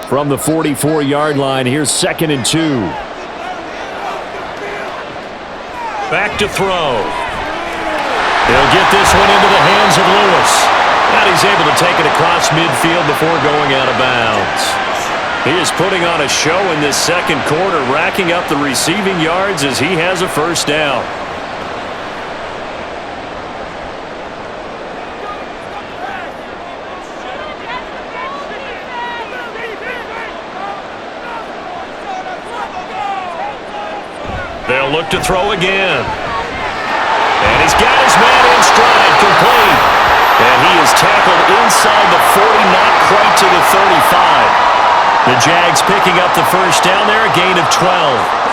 From the 44-yard line, here's 2nd and 2. Back to throw. He'll get this one into the hands of Lewis. And he's able to take it across midfield before going out of bounds. He is putting on a show in this second quarter, racking up the receiving yards as he has a first down. They'll look to throw again. And he's got his man in stride, complete. And he is tackled inside the 40, not quite to the 35. The Jags picking up the first down there, a gain of 12.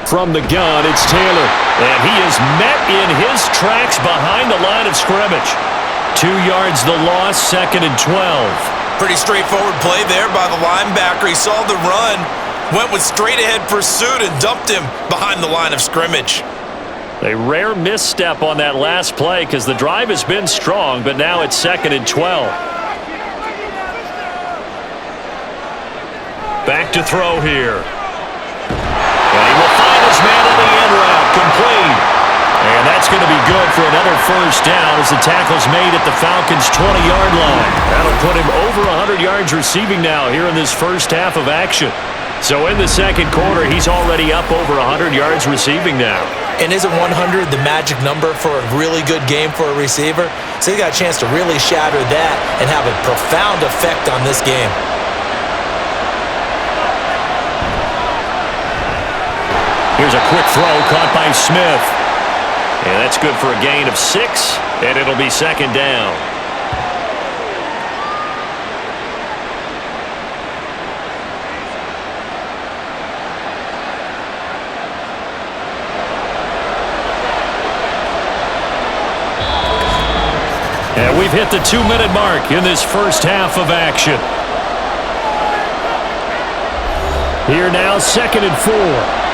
From the gun, it's Taylor. And he is met in his tracks behind the line of scrimmage. 2 yards the loss, 2nd and 12. Pretty straightforward play there by the linebacker. He saw the run, went with straight-ahead pursuit, and dumped him behind the line of scrimmage. A rare misstep on that last play because the drive has been strong, but now it's 2nd and 12. Back to throw here. And he will find his man on the end route, complete. And that's going to be good for another first down as the tackle's made at the Falcons' 20-yard line. That'll put him over 100 yards receiving now here in this first half of action. So in the second quarter, he's already up over 100 yards receiving now. And isn't 100 the magic number for a really good game for a receiver? So he got a chance to really shatter that and have a profound effect on this game. Here's a quick throw caught by Smith. And that's good for a gain of 6, and it'll be 2nd down. And we've hit the 2-minute mark in this first half of action. Here now, 2nd and 4.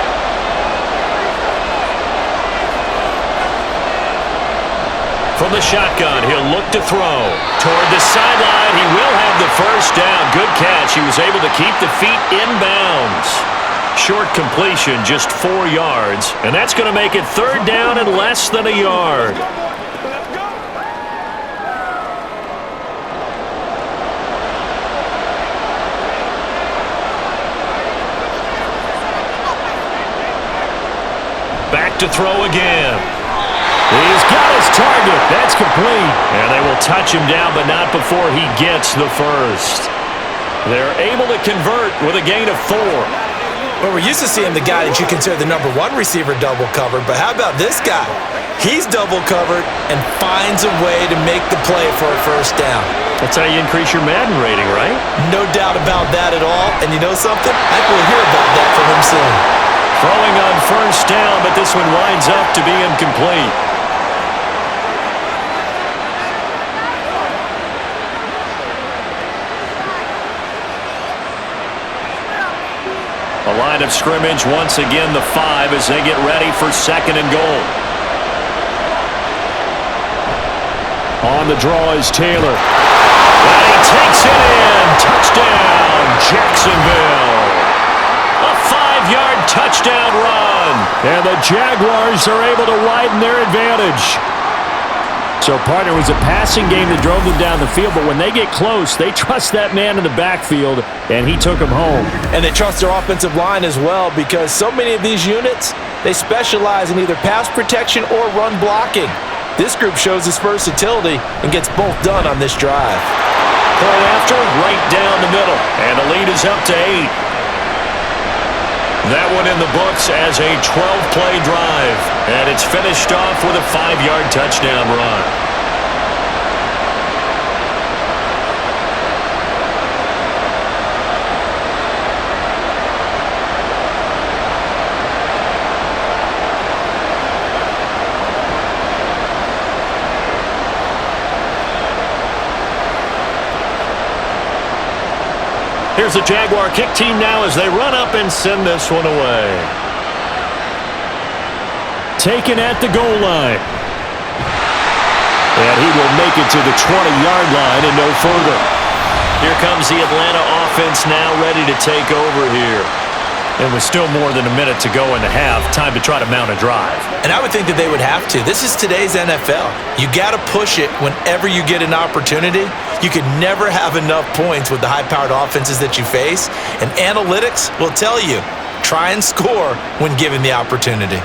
From the shotgun, he'll look to throw. Toward the sideline, he will have the first down. Good catch. He was able to keep the feet inbounds. Short completion, just 4 yards. And that's going to make it 3rd down and less than a yard. Back to throw again. He's got his target. That's complete. And they will touch him down, but not before he gets the first. They're able to convert with a gain of 4. Well, we're used to seeing the guy that you consider the number 1 receiver double covered, but how about this guy? He's double covered and finds a way to make the play for a first down. That's how you increase your Madden rating, right? No doubt about that at all. And you know something? I think we'll hear about that from him soon. Throwing on first down, but this one winds up to be incomplete. A line of scrimmage, once again the 5 as they get ready for 2nd and goal. On the draw is Taylor. And he takes it in. Touchdown, Jacksonville. A 5-yard touchdown run. And the Jaguars are able to widen their advantage. So, partner, it was a passing game that drove them down the field, but when they get close, they trust that man in the backfield, and he took him home. And they trust their offensive line as well, because so many of these units, they specialize in either pass protection or run blocking. This group shows its versatility and gets both done on this drive. Point after, right down the middle, and the lead is up to 8. That one in the books as a 12-play drive. And it's finished off with a 5-yard touchdown run. Here's the Jaguar kick team now as they run up and send this one away. Taken at the goal line. And he will make it to the 20-yard line and no further. Here comes the Atlanta offense now ready to take over here. And with still more than a minute to go in the half, time to try to mount a drive. And I would think that they would have to. This is today's NFL. You got to push it whenever you get an opportunity. You can never have enough points with the high-powered offenses that you face. And analytics will tell you, try and score when given the opportunity.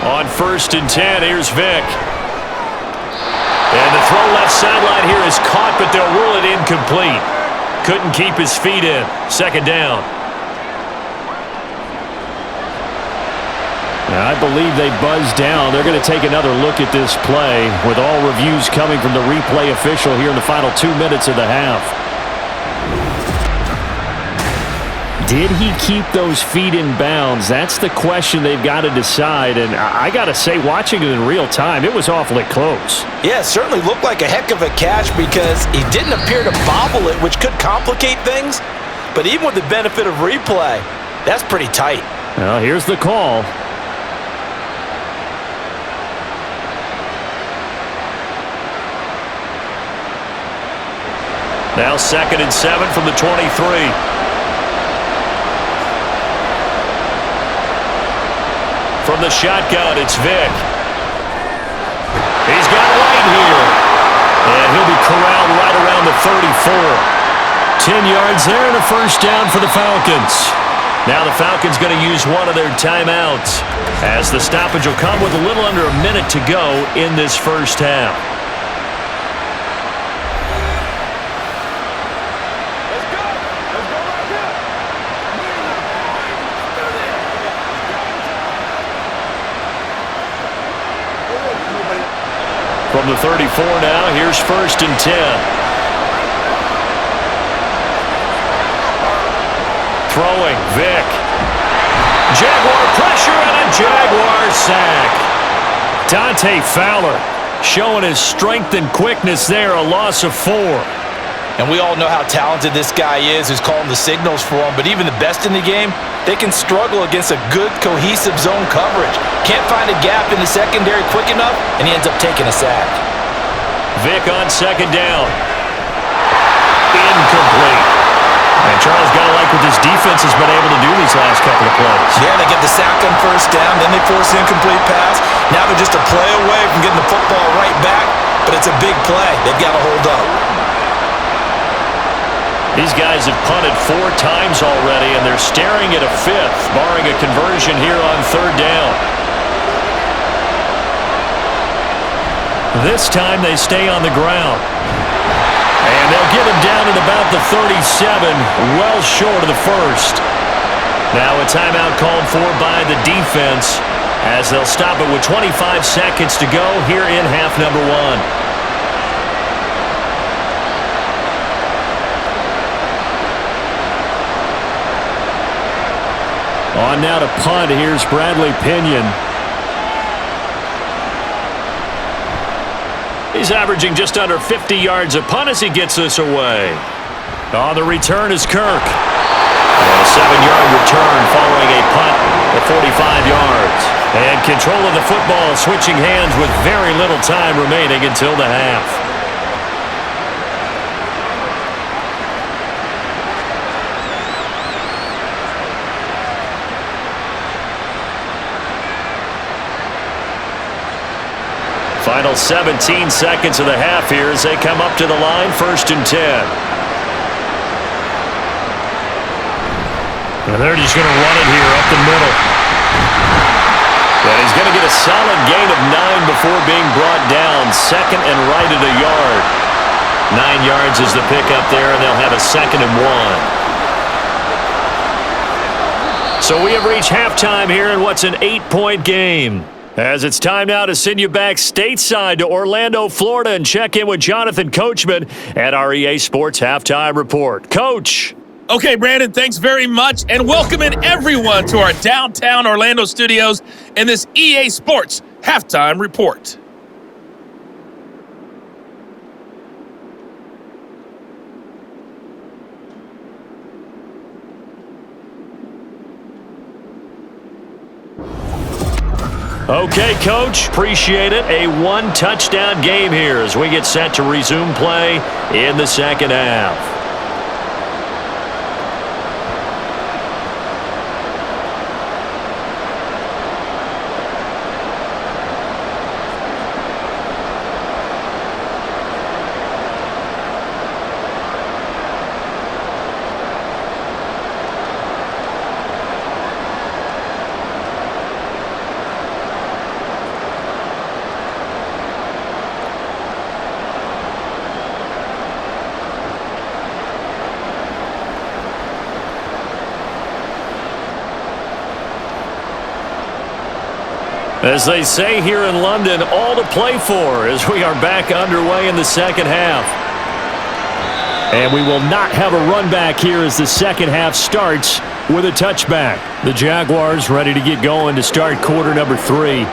On 1st and 10, here's Vick. And the throw left sideline here is caught, but they'll rule it incomplete. Couldn't keep his feet in. 2nd down. Now, I believe they buzzed down. They're going to take another look at this play with all reviews coming from the replay official here in the final 2 minutes of the half. Did he keep those feet in bounds? That's the question they've got to decide. And I got to say, watching it in real time, it was awfully close. Yeah, it certainly looked like a heck of a catch because he didn't appear to bobble it, which could complicate things. But even with the benefit of replay, that's pretty tight. Well, here's the call. Now 2nd and 7 from the 23. From the shotgun, it's Vick. He's got White here. And he'll be corralled right around the 34. 10 yards there and a 1st down for the Falcons. Now the Falcons going to use one of their timeouts as the stoppage will come with a little under a minute to go in this 1st half. From the 34 now, here's 1st and 10. Throwing, Vick. Jaguar pressure and a Jaguar sack. Dante Fowler showing his strength and quickness there, a loss of 4. And we all know how talented this guy is who's calling the signals for him. But even the best in the game, they can struggle against a good, cohesive zone coverage. Can't find a gap in the secondary quick enough, and he ends up taking a sack. Vick on 2nd down. Incomplete. And Charles got to like what this defense has been able to do these last couple of plays. Yeah, they get the sack on 1st down, then they force an incomplete pass. Now they're just a play away from getting the football right back, but it's a big play. They've got to hold up. These guys have punted 4 times already, and they're staring at a 5th, barring a conversion here on 3rd down. This time they stay on the ground. And they'll get him down at about the 37, well short of the 1st. Now a timeout called for by the defense as they'll stop it with 25 seconds to go here in half number 1. On now to punt, here's Bradley Pinion. He's averaging just under 50 yards a punt as he gets this away. On the return is Kirk. And a 7-yard return following a punt at 45 yards. And control of the football switching hands with very little time remaining until the half. Final 17 seconds of the half here as they come up to the line, 1st and 10. And they're just going to run it here up the middle. And he's going to get a solid gain of 9 before being brought down. 2nd and right at a yard. 9 yards is the pickup there, and they'll have a 2nd and 1. So we have reached halftime here in what's an 8-point game. As it's time now to send you back stateside to Orlando, Florida, and check in with Jonathan Coachman at our EA Sports Halftime Report. Coach. Okay, Brandon, thanks very much, and welcome in everyone to our downtown Orlando studios in this EA Sports Halftime Report. Okay, Coach, appreciate it. A one-touchdown game here as we get set to resume play in the second half. As they say here in London, all to play for as we are back underway in the second half. And we will not have a run back here as the second half starts with a touchback. The Jaguars ready to get going to start quarter number 3.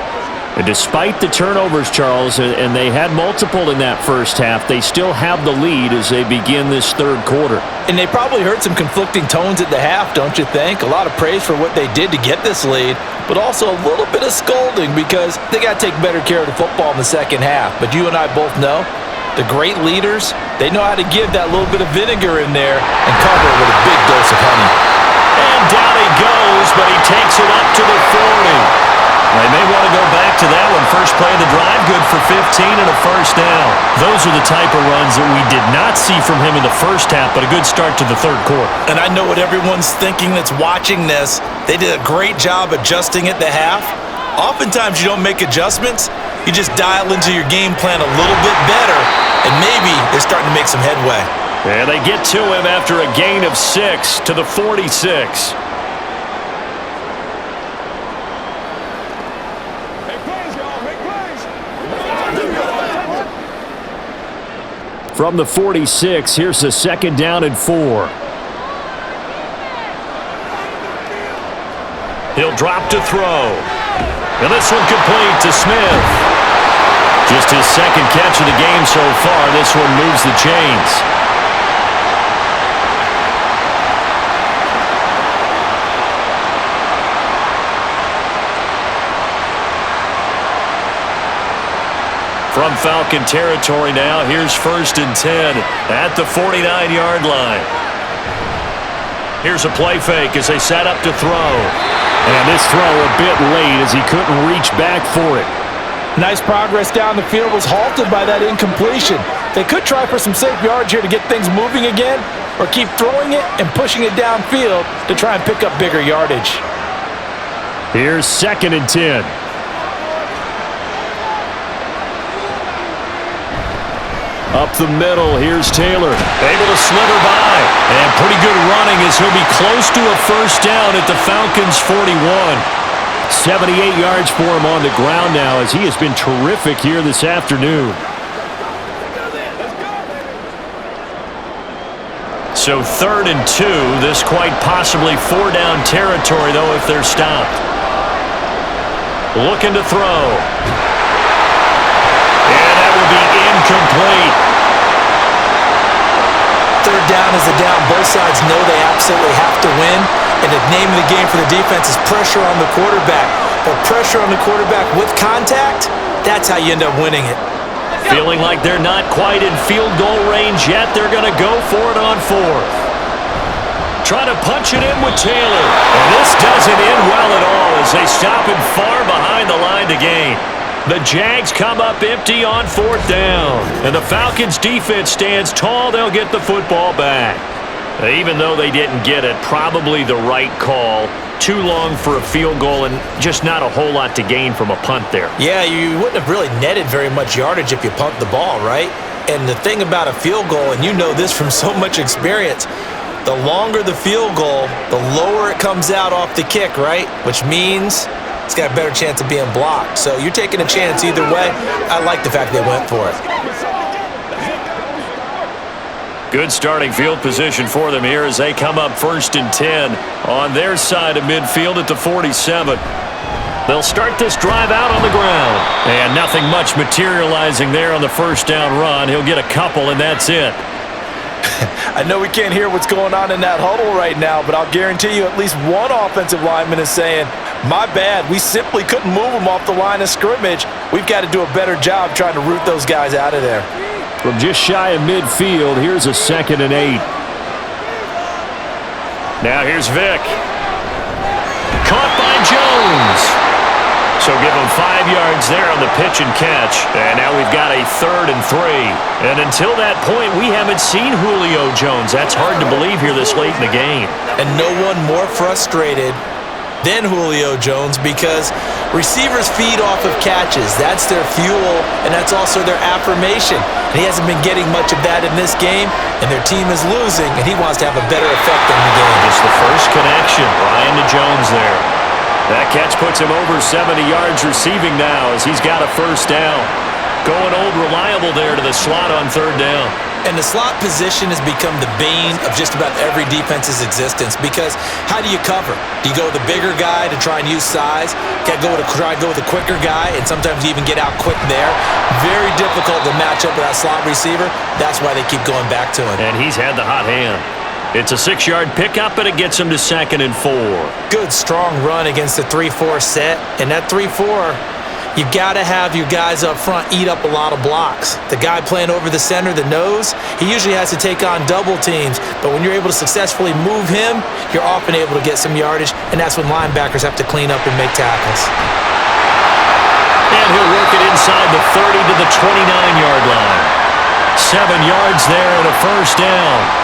And despite the turnovers, Charles, and they had multiple in that first half, they still have the lead as they begin this third quarter. And they probably heard some conflicting tones at the half, don't you think? A lot of praise for what they did to get this lead, but also a little bit of scolding because they got to take better care of the football in the second half. But you and I both know the great leaders, they know how to give that little bit of vinegar in there and cover it with a big dose of honey. And down he goes, but he takes it up to the 40. They may want to go back to that one. First play of the drive, good for 15 and a first down. Those are the type of runs that we did not see from him in the first half, but a good start to the third quarter. And I know what everyone's thinking that's watching this. They did a great job adjusting at the half. Oftentimes you don't make adjustments. You just dial into your game plan a little bit better, and maybe they're starting to make some headway. And they get to him after a gain of 6 to the 46. From the 46, here's the second down and 4. He'll drop to throw. And this one complete to Smith. Just his second catch of the game so far. This one moves the chains. From Falcon territory now, here's 1st and 10 at the 49-yard line. Here's a play fake as they set up to throw. And this throw a bit late as he couldn't reach back for it. Nice progress down the field was halted by that incompletion. They could try for some safe yards here to get things moving again, or keep throwing it and pushing it downfield to try and pick up bigger yardage. Here's 2nd and 10. Up the middle, here's Taylor. Able to slither by. And pretty good running as he'll be close to a first down at the Falcons' 41. 78 yards for him on the ground now as he has been terrific here this afternoon. So 3rd and 2. This quite possibly 4-down territory, though, if they're stopped. Looking to throw. And that will be incomplete. 3rd down is a down. Both sides know they absolutely have to win. And the name of the game for the defense is pressure on the quarterback. But pressure on the quarterback with contact, that's how you end up winning it. Feeling like they're not quite in field goal range yet. They're going to go for it on 4th. Trying to punch it in with Taylor. And this doesn't end well at all as they stop him far behind the line to gain. The Jags come up empty on 4th down. And the Falcons defense stands tall. They'll get the football back. Even though they didn't get it, probably the right call. Too long for a field goal and just not a whole lot to gain from a punt there. Yeah, you wouldn't have really netted very much yardage if you pumped the ball, right? And the thing about a field goal, and you know this from so much experience, the longer the field goal, the lower it comes out off the kick, right? Which means it's got a better chance of being blocked. So you're taking a chance either way. I like the fact they went for it. Good starting field position for them here as they come up 1st and 10 on their side of midfield at the 47. They'll start this drive out on the ground. And nothing much materializing there on the first down run. He'll get a couple, and that's it. I know we can't hear what's going on in that huddle right now, but I'll guarantee you at least one offensive lineman is saying, My bad. We simply couldn't move them off the line of scrimmage. We've got to do a better job trying to root those guys out of there. From just shy of midfield, here's a 2nd and 8. Now here's Vick. Caught by Jones. So give him 5 yards there on the pitch and catch. And now we've got a 3rd and 3. And until that point, we haven't seen Julio Jones. That's hard to believe here this late in the game. And no one more frustrated than Julio Jones because receivers feed off of catches. That's their fuel, and that's also their affirmation. And he hasn't been getting much of that in this game, and their team is losing, and he wants to have a better effect on the game. It's the first connection. Ryan to Jones there. That catch puts him over 70 yards receiving now as he's got a 1st down. Going old reliable there to the slot on 3rd down. And the slot position has become the bane of just about every defense's existence because how do you cover? Do you go with a bigger guy to try and use size? Try to go with a quicker guy, and sometimes you even get out quick there. Very difficult to match up with that slot receiver. That's why they keep going back to him. And he's had the hot hand. It's a 6-yard pickup, and it gets him to 2nd and 4. Good, strong run against the 3-4 set. And that 3-4, you got to have your guys up front eat up a lot of blocks. The guy playing over the center, the nose, he usually has to take on double teams. But when you're able to successfully move him, you're often able to get some yardage, and that's when linebackers have to clean up and make tackles. And he'll work it inside the 30 to the 29-yard line. 7 yards there and a 1st down.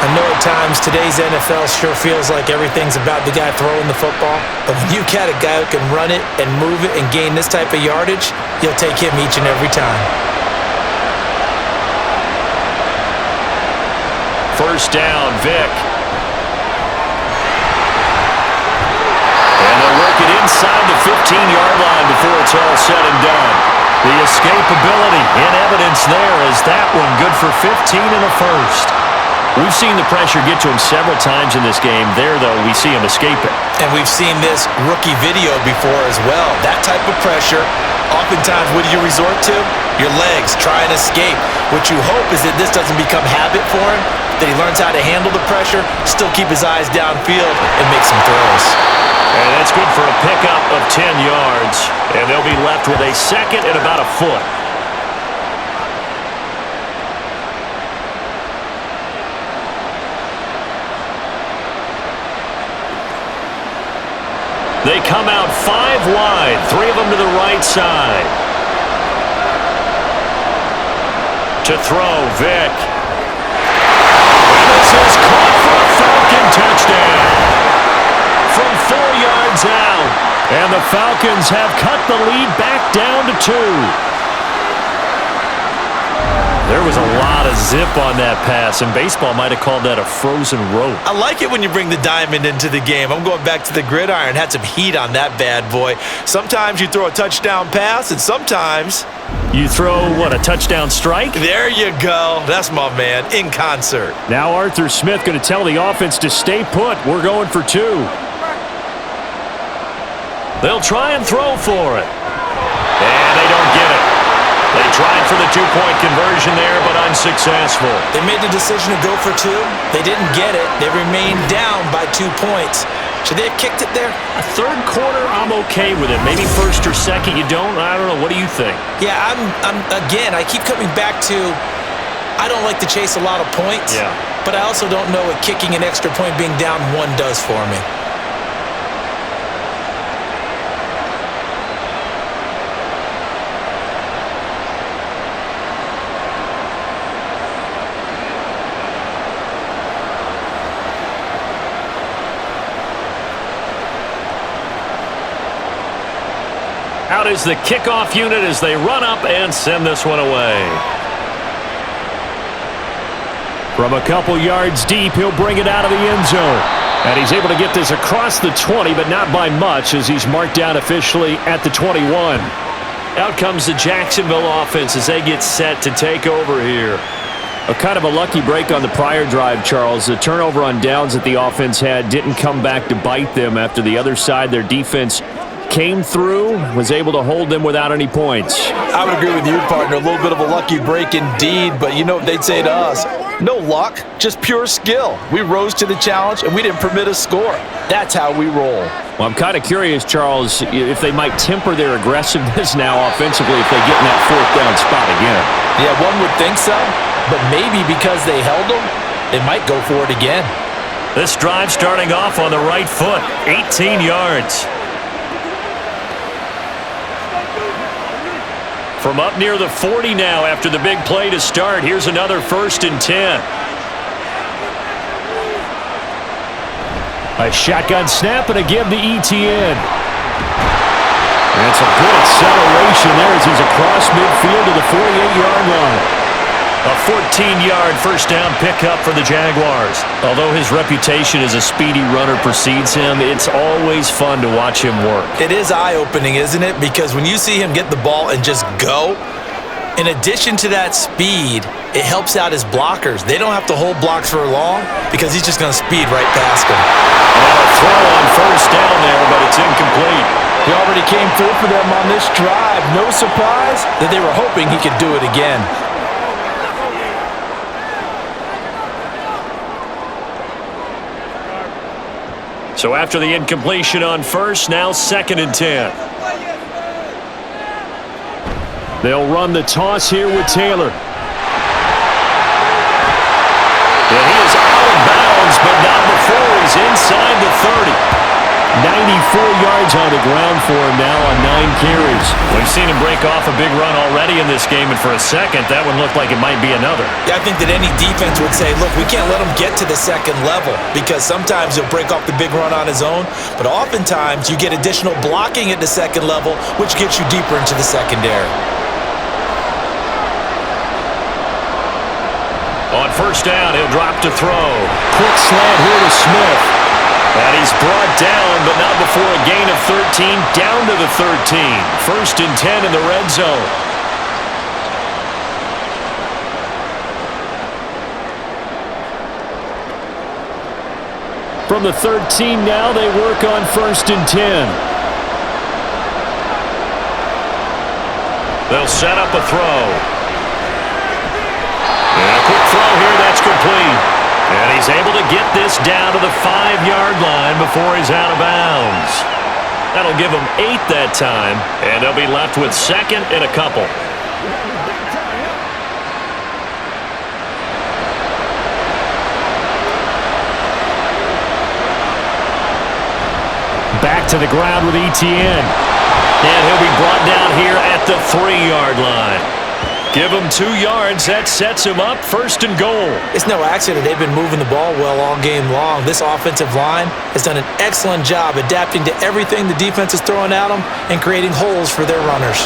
I know at times today's NFL sure feels like everything's about the guy throwing the football, but when you got a guy who can run it and move it and gain this type of yardage, you'll take him each and every time. 1st down, Vick. And they'll work it inside the 15-yard line before it's all said and done. The escapability in evidence there as that one good for 15 and a 1st. We've seen the pressure get to him several times in this game. There, though, we see him escape it. And we've seen this rookie video before as well. That type of pressure, oftentimes, what do you resort to? Your legs, try and escape. What you hope is that this doesn't become habit for him, that he learns how to handle the pressure, still keep his eyes downfield, and make some throws. And that's good for a pickup of 10 yards. And they'll be left with a 2nd and about a foot. They come out 5 wide, 3 of them to the right side. To throw, Vick. And this is caught for a Falcon touchdown. From 4 yards out. And the Falcons have cut the lead back down to 2. There was a lot of zip on that pass, and baseball might have called that a frozen rope. I like it when you bring the diamond into the game. I'm going back to the gridiron. Had some heat on that bad boy. Sometimes you throw a touchdown pass, and sometimes you throw, what, a touchdown strike? There you go. That's my man, in concert. Now Arthur Smith going to tell the offense to stay put. We're going for 2. They'll try and throw for it. And they don't get it. They tried for the 2-point conversion there, but unsuccessful. They made the decision to go for 2. They didn't get it. They remained down by 2 points. Should they have kicked it there? A 3rd quarter, I'm okay with it. Maybe 1st or 2nd, you don't? I don't know. What do you think? Yeah, again, I keep coming back to I don't like to chase a lot of points. Yeah. But I also don't know what kicking an extra point being down 1 does for me. Out is the kickoff unit as they run up and send this one away. From a couple yards deep, he'll bring it out of the end zone. And he's able to get this across the 20, but not by much as he's marked down officially at the 21. Out comes the Jacksonville offense as they get set to take over here. A kind of a lucky break on the prior drive, Charles. The turnover on downs that the offense had didn't come back to bite them after the other side. Their defense came through, was able to hold them without any points. I would agree with you, partner. A little bit of a lucky break indeed, but you know what they'd say to us? No luck, just pure skill. We rose to the challenge, and we didn't permit a score. That's how we roll. Well, I'm kind of curious, Charles, if they might temper their aggressiveness now offensively if they get in that fourth down spot again. Yeah, one would think so, but maybe because they held them, they might go for it again. This drive starting off on the right foot, 18 yards. From up near the 40 now after the big play to start, here's another 1st and 10. A shotgun snap and a give to ETN. That's a good acceleration there as he's across midfield to the 48-yard line. A 14-yard first down pickup for the Jaguars. Although his reputation as a speedy runner precedes him, it's always fun to watch him work. It is eye-opening, isn't it? Because when you see him get the ball and just go, in addition to that speed, it helps out his blockers. They don't have to hold blocks for long because he's just going to speed right past them. And a throw on first down there, but it's incomplete. He already came through for them on this drive. No surprise that they were hoping he could do it again. So after the incompletion on first, now 2nd and 10. They'll run the toss here with Taylor. And he is out of bounds, but not before he's inside the 30. 94 yards on the ground for him now on 9 carries. We've seen him break off a big run already in this game, and for a second, that one looked like it might be another. Yeah, I think that any defense would say, look, we can't let him get to the second level because sometimes he'll break off the big run on his own, but oftentimes you get additional blocking at the second level, which gets you deeper into the secondary. On first down, he'll drop to throw. Quick slant here to Smith. And he's brought down, but not before a gain of 13, down to the 13. 1st and 10 in the red zone. From the 13 now, they work on 1st and 10. They'll set up a throw. And a quick throw here, that's complete. And he's able to get this down to the 5-yard line before he's out of bounds. That'll give him 8 that time, and they'll be left with 2nd and a couple. Back to the ground with ETN. And he'll be brought down here at the 3-yard line. Give him 2 yards. That sets him up 1st and goal. It's no accident they've been moving the ball well all game long. This offensive line has done an excellent job adapting to everything the defense is throwing at them and creating holes for their runners.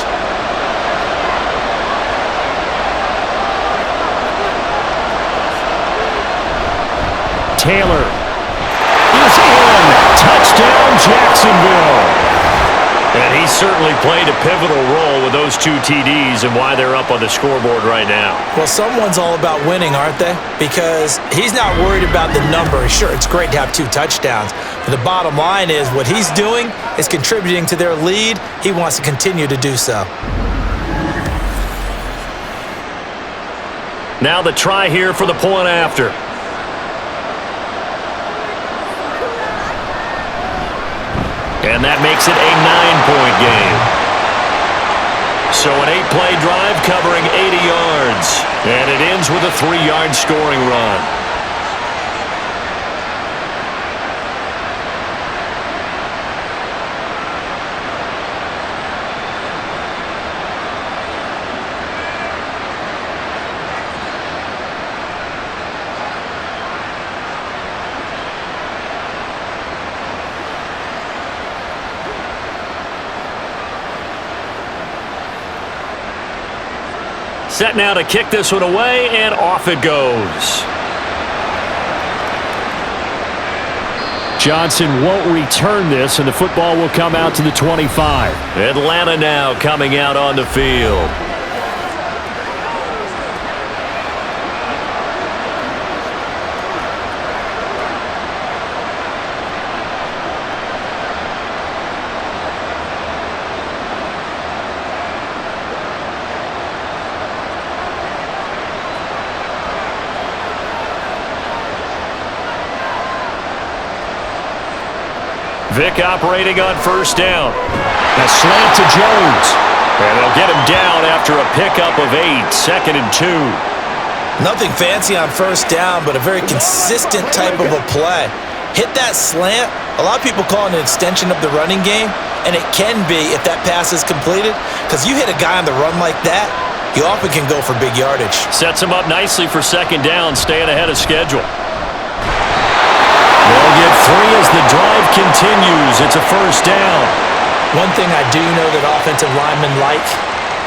Taylor is in. Touchdown, Jacksonville. And he certainly played a pivotal role with those 2 TDs and why they're up on the scoreboard right now. Well, someone's all about winning, aren't they? Because he's not worried about the number. Sure, it's great to have 2 touchdowns. But the bottom line is what he's doing is contributing to their lead. He wants to continue to do so. Now the try here for the point after. And that makes it a 9-point game. So an 8-play drive covering 80 yards. And it ends with a 3-yard scoring run. Set now to kick this one away, and off it goes. Johnson won't return this, and the football will come out to the 25. Atlanta now coming out on the field. Vic operating on first down. A slant to Jones. And they'll get him down after a pickup of 8, 2nd and 2. Nothing fancy on first down, but a very consistent type of a play. Hit that slant. A lot of people call it an extension of the running game, and it can be if that pass is completed, because you hit a guy on the run like that, you often can go for big yardage. Sets him up nicely for 2nd down, staying ahead of schedule. They'll get 3 as the drive continues. It's a first down. One thing I do know that offensive linemen like,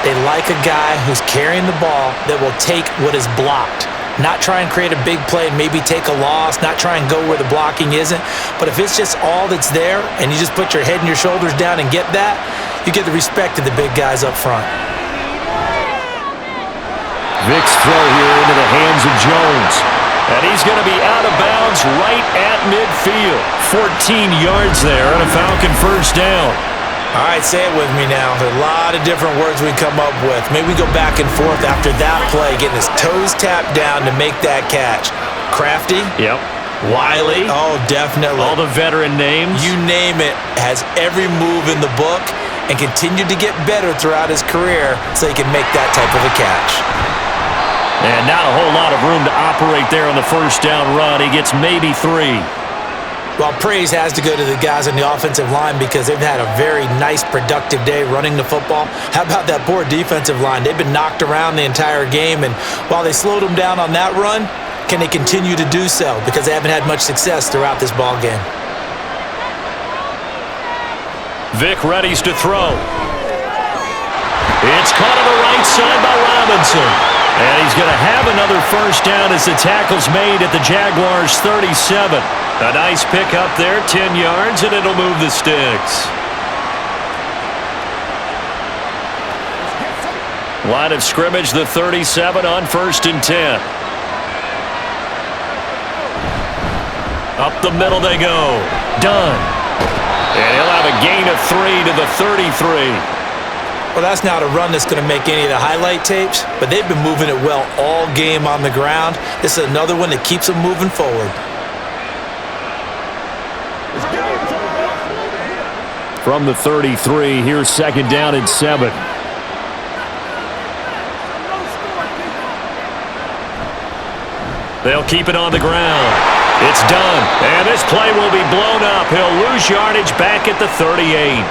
they like a guy who's carrying the ball that will take what is blocked. Not try and create a big play and maybe take a loss, not try and go where the blocking isn't. But if it's just all that's there and you just put your head and your shoulders down and get that, you get the respect of the big guys up front. Vic's throw here into the hands of Jones. And he's going to be out of bounds right at midfield. 14 yards there on a Falcon first down. All right, say it with me now. There are a lot of different words we come up with. Maybe we go back and forth after that play, getting his toes tapped down to make that catch. Crafty? Yep. Wiley? Oh, definitely. All the veteran names? You name it. Has every move in the book and continued to get better throughout his career so he can make that type of a catch. And not a whole lot of room to operate there on the first down run. He gets maybe 3. Well, praise has to go to the guys on the offensive line because they've had a very nice, productive day running the football. How about that poor defensive line? They've been knocked around the entire game, and while they slowed them down on that run, can they continue to do so? Because they haven't had much success throughout this ball game. Vic readies to throw. It's caught on the right side by Robinson. And he's going to have another first down as the tackle's made at the Jaguars' 37. A nice pickup there, 10 yards, and it'll move the sticks. Line of scrimmage, the 37 on 1st and 10. Up the middle they go. Done. And he'll have a gain of 3 to the 33. Well, that's not a run that's going to make any of the highlight tapes, but they've been moving it well all game on the ground. This is another one that keeps them moving forward. From the 33, here's 2nd down and 7. They'll keep it on the ground. It's done. And this play will be blown up. He'll lose yardage back at the 38.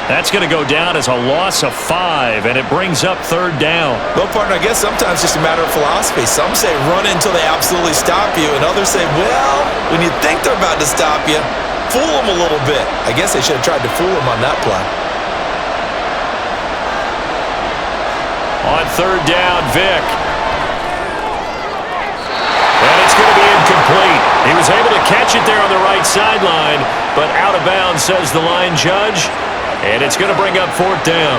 That's going to go down as a loss of 5, and it brings up 3rd down. Well, partner, I guess sometimes it's just a matter of philosophy. Some say run until they absolutely stop you, and others say, well, when you think they're about to stop you, fool them a little bit. I guess they should have tried to fool them on that play. On 3rd down, Vic. And it's going to be incomplete. He was able to catch it there on the right sideline, but out of bounds, says the line judge. And it's going to bring up 4th down.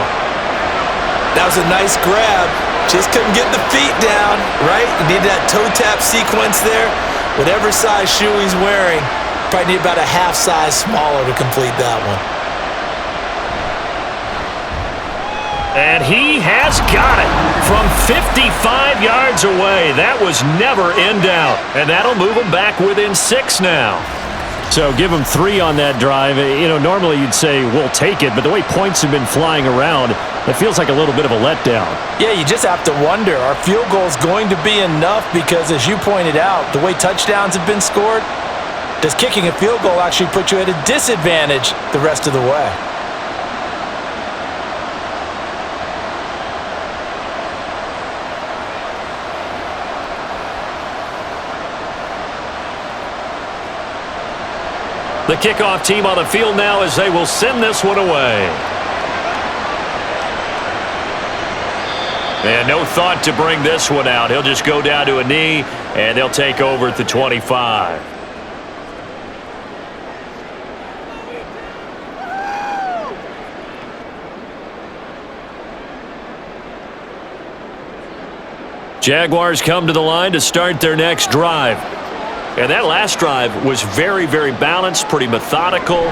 That was a nice grab. Just couldn't get the feet down, right? You need that toe tap sequence there. Whatever size shoe he's wearing, probably need about a half size smaller to complete that one. And he has got it from 55 yards away. That was never in doubt. And that'll move him back within 6 now. So give him 3 on that drive. You know, normally you'd say, we'll take it, but the way points have been flying around, it feels like a little bit of a letdown. Yeah, you just have to wonder, are field goals going to be enough? Because as you pointed out, the way touchdowns have been scored, does kicking a field goal actually put you at a disadvantage the rest of the way? The kickoff team on the field now as they will send this one away. And no thought to bring this one out. He'll just go down to a knee, and they'll take over at the 25. Jaguars come to the line to start their next drive. And that last drive was very, very balanced, pretty methodical.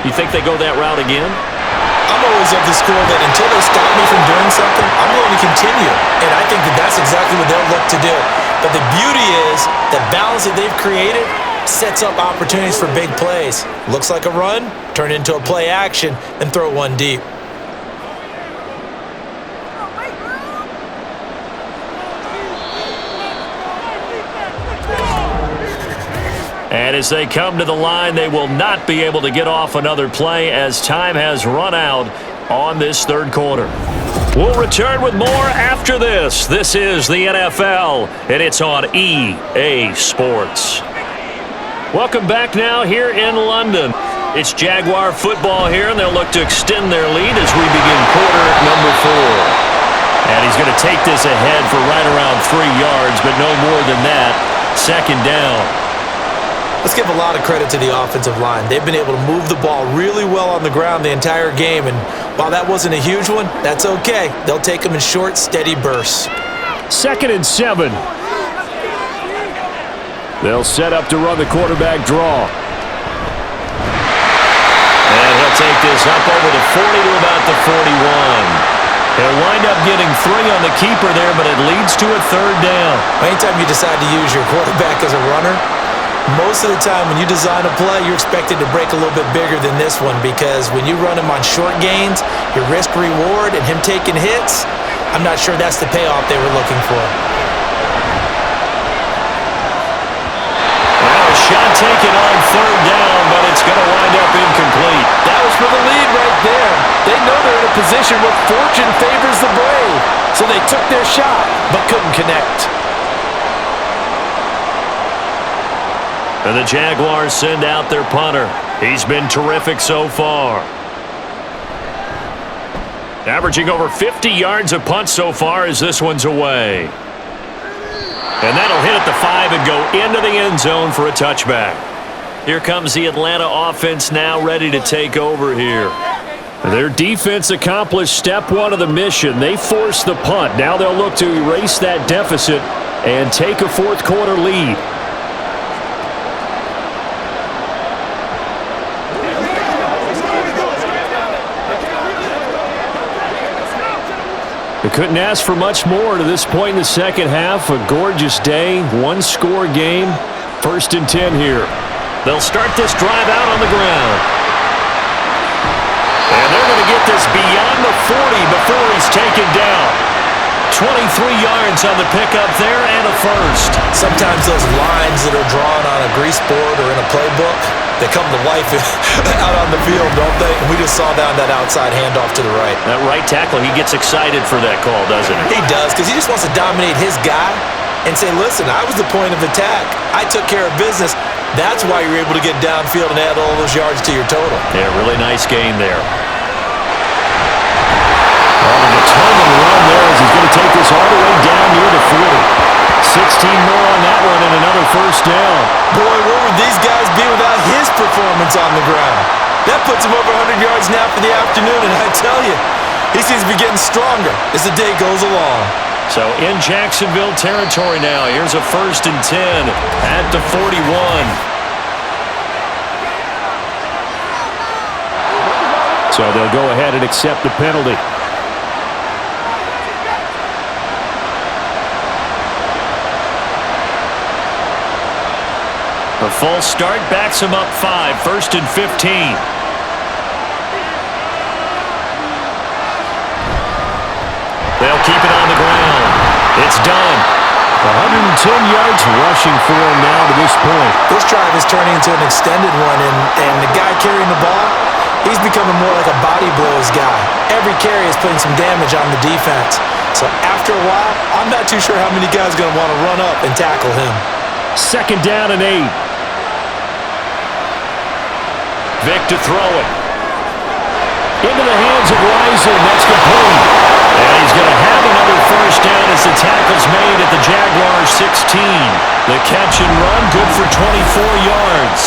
You think they go that route again? I'm always of the school that until they stop me from doing something, I'm going to continue. And I think that that's exactly what they'll look to do. But the beauty is the balance that they've created sets up opportunities for big plays. Looks like a run, turn into a play action, and throw one deep. And as they come to the line, they will not be able to get off another play as time has run out on this third quarter. We'll return with more after this. This is the NFL, and it's on EA Sports. Welcome back now here in London. It's Jaguar football here, and they'll look to extend their lead as we begin quarter number 4. And he's going to take this ahead for right around 3 yards, but no more than that. Second down. Let's give a lot of credit to the offensive line. They've been able to move the ball really well on the ground the entire game, and while that wasn't a huge one, that's okay. They'll take them in short, steady bursts. 2nd and 7. They'll set up to run the quarterback draw. And he'll take this up over the 40 to about the 41. He'll wind up getting 3 on the keeper there, but it leads to a 3rd down. Anytime you decide to use your quarterback as a runner, most of the time when you design a play, you're expected to break a little bit bigger than this one, because when you run him on short gains, your risk-reward and him taking hits, I'm not sure that's the payoff they were looking for. Well, a shot taken on 3rd down, but it's going to wind up incomplete. That was for the lead right there. They know they're in a position where fortune favors the brave, so they took their shot but couldn't connect. And the Jaguars send out their punter. He's been terrific so far. Averaging over 50 yards a punt so far as this one's away. And that'll hit at the 5 and go into the end zone for a touchback. Here comes the Atlanta offense now ready to take over here. Their defense accomplished step 1 of the mission. They forced the punt. Now they'll look to erase that deficit and take a 4th quarter lead. They couldn't ask for much more to this point in the second half. A gorgeous day, 1-score game. 1st and 10 here. They'll start this drive out on the ground. And they're going to get this beyond the 40 before he's taken down. 23 yards on the pickup there and a 1st. Sometimes those lines that are drawn on a grease board or in a playbook, they come to life out on the field, don't they? And we just saw that outside handoff to the right. That right tackle, he gets excited for that call, doesn't he? He does, because he just wants to dominate his guy and say, listen, I was the point of attack. I took care of business. That's why you're able to get downfield and add all those yards to your total. Yeah, really nice game there. Well, a determined run there as he's going to take this all the way down near the 40. 16 more on that one and another 1st down. Boy, where would these guys be without his performance on the ground? That puts him over 100 yards now for the afternoon, and I tell you, he seems to be getting stronger as the day goes along. So in Jacksonville territory now, here's a 1st and 10 at the 41. So they'll go ahead and accept the penalty. A false start backs him up 5, 1st and 15. They'll keep it on the ground. It's done. 110 yards rushing for him now to this point. This drive is turning into an extended one, and the guy carrying the ball, he's becoming more like a body blows guy. Every carry is putting some damage on the defense. So after a while, I'm not too sure how many guys are going to want to run up and tackle him. 2nd down and 8. Vick to throw it. Into the hands of Rising. That's complete. And he's going to have another 1st down as the tackle's made at the Jaguars 16. The catch and run good for 24 yards.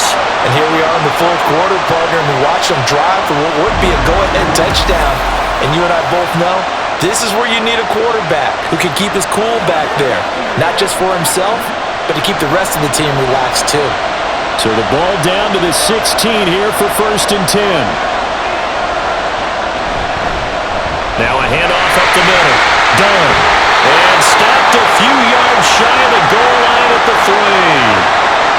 And here we are in the 4th quarter, partner, and we watch them drive for what would be a go-ahead touchdown. And you and I both know this is where you need a quarterback who can keep his cool back there. Not just for himself, but to keep the rest of the team relaxed too. So the ball down to the 16 here for 1st and 10. Now a handoff up the middle. Done. And stopped a few yards shy of the goal line at the 3.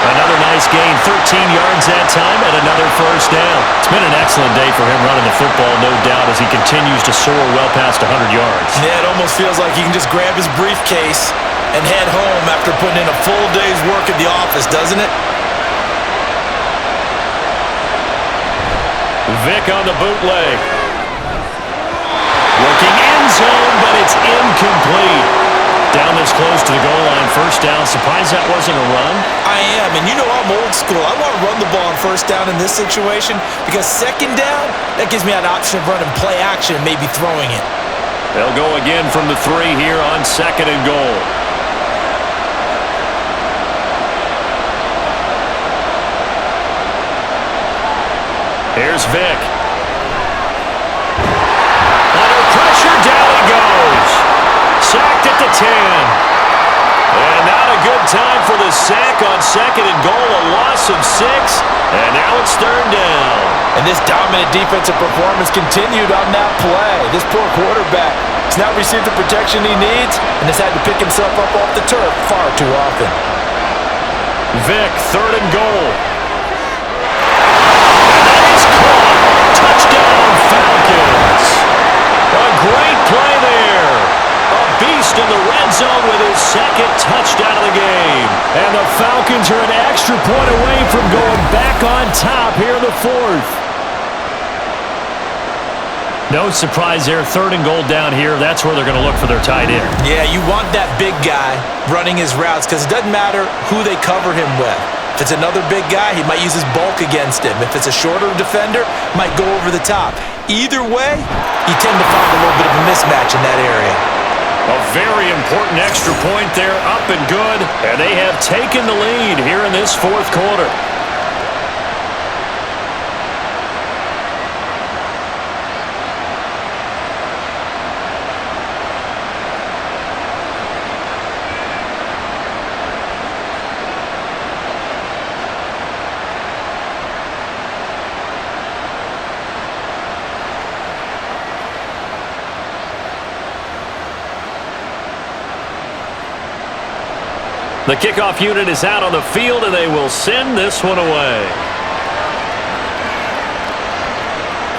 A Another nice gain, 13 yards that time, and another first down. It's been an excellent day for him running the football, no doubt, as he continues to soar well past 100 yards. Yeah, it almost feels like he can just grab his briefcase and head home after putting in a full day's work at the office, doesn't it? Vick on the bootleg. Looking end zone, but it's incomplete. Down this close to the goal line, first down. Surprised that wasn't a run? I am, and you know I'm old school. I want to run the ball on first down in this situation because second down, that gives me an option of running play action and maybe throwing it. They'll go again from the 3 here on second and goal. Here's Vick. Under pressure, down he goes. Sacked at the 10. And not a good time for the sack on second and goal. A loss of 6. And now it's third down. And this dominant defensive performance continued on that play. This poor quarterback has not received the protection he needs and has had to pick himself up off the turf far too often. Vick, third and goal. Touchdown, Falcons. A great play there. A beast in the red zone with his second touchdown of the game. And the Falcons are an extra point away from going back on top here in the fourth. No surprise there. Third and goal down here. That's where they're going to look for their tight end. Yeah, you want that big guy running his routes because it doesn't matter who they cover him with. If it's another big guy, he might use his bulk against him. If it's a shorter defender, might go over the top. Either way, you tend to find a little bit of a mismatch in that area. A very important extra point there, up and good. And they have taken the lead here in this fourth quarter. The kickoff unit is out on the field, and they will send this one away.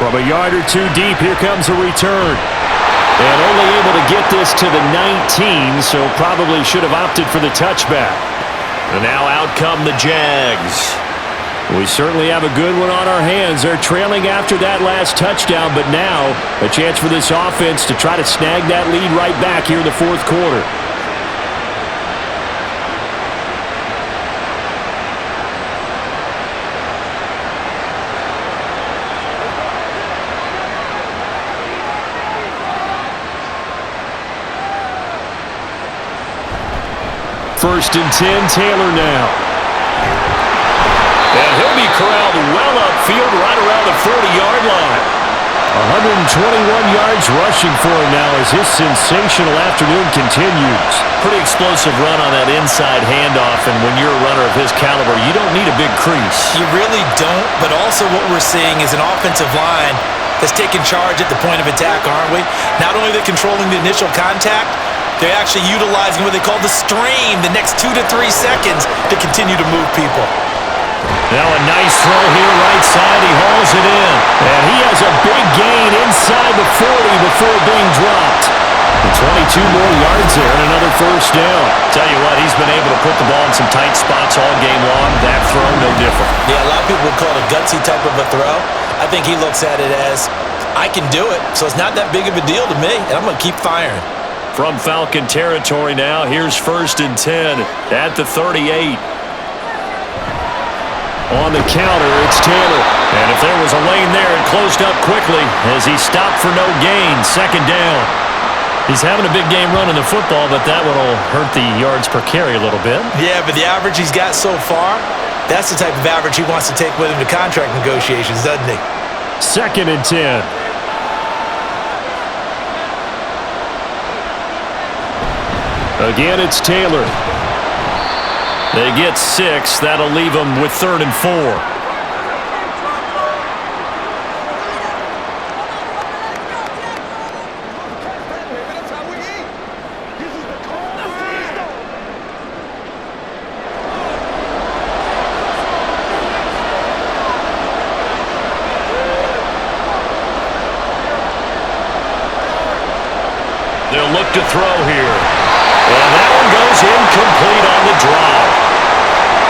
From a yard or 2 deep, here comes a return. And only able to get this to the 19, so probably should have opted for the touchback. And now out come the Jags. We certainly have a good one on our hands. They're trailing after that last touchdown, but now a chance for this offense to try to snag that lead right back here in the fourth quarter. First and 10, Taylor now. And he'll be corralled well upfield right around the 40-yard line. 121 yards rushing for him now as his sensational afternoon continues. Pretty explosive run on that inside handoff, and when you're a runner of his caliber, you don't need a big crease. You really don't, but also what we're seeing is an offensive line that's taking charge at the point of attack, aren't we? Not only are they controlling the initial contact, they're actually utilizing what they call the stream, the next 2 to 3 seconds, to continue to move people. Now a nice throw here, right side. He hauls it in. And he has a big gain inside the 40 before being dropped. 22 more yards there and another first down. Tell you what, he's been able to put the ball in some tight spots all game long. That throw, no different. Yeah, a lot of people would call it a gutsy type of a throw. I think he looks at it as, I can do it, so it's not that big of a deal to me, and I'm going to keep firing. From Falcon territory now, here's first and 10 at the 38. On the counter, it's Taylor. And if there was a lane there, it closed up quickly as he stopped for no gain. Second down. He's having a big game running the football, but that one will hurt the yards per carry a little bit. Yeah, but the average he's got so far, that's the type of average he wants to take with him to contract negotiations, doesn't he? Second and 10. Again, it's Taylor. They get 6. That'll leave them with 3rd and 4. They'll look to throw here. And that one goes incomplete on the drop.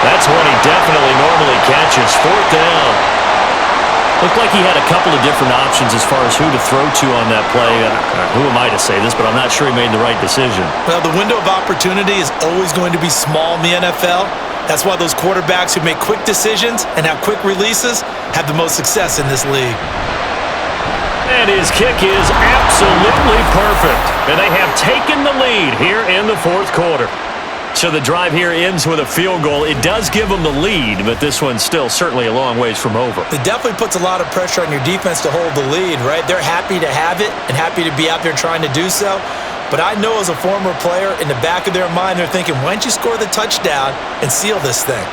That's one he definitely normally catches. 4th down. Looked like he had a couple of different options as far as who to throw to on that play. Who am I to say this, but I'm not sure he made the right decision. Well, the window of opportunity is always going to be small in the NFL. That's why those quarterbacks who make quick decisions and have quick releases have the most success in this league. And his kick is absolutely perfect. And they have taken the lead here in the 4th quarter. So the drive here ends with a field goal. It does give them the lead, but this one's still certainly a long ways from over. It definitely puts a lot of pressure on your defense to hold the lead, right? They're happy to have it and happy to be out there trying to do so. But I know as a former player, in the back of their mind, they're thinking, why don't you score the touchdown and seal this thing?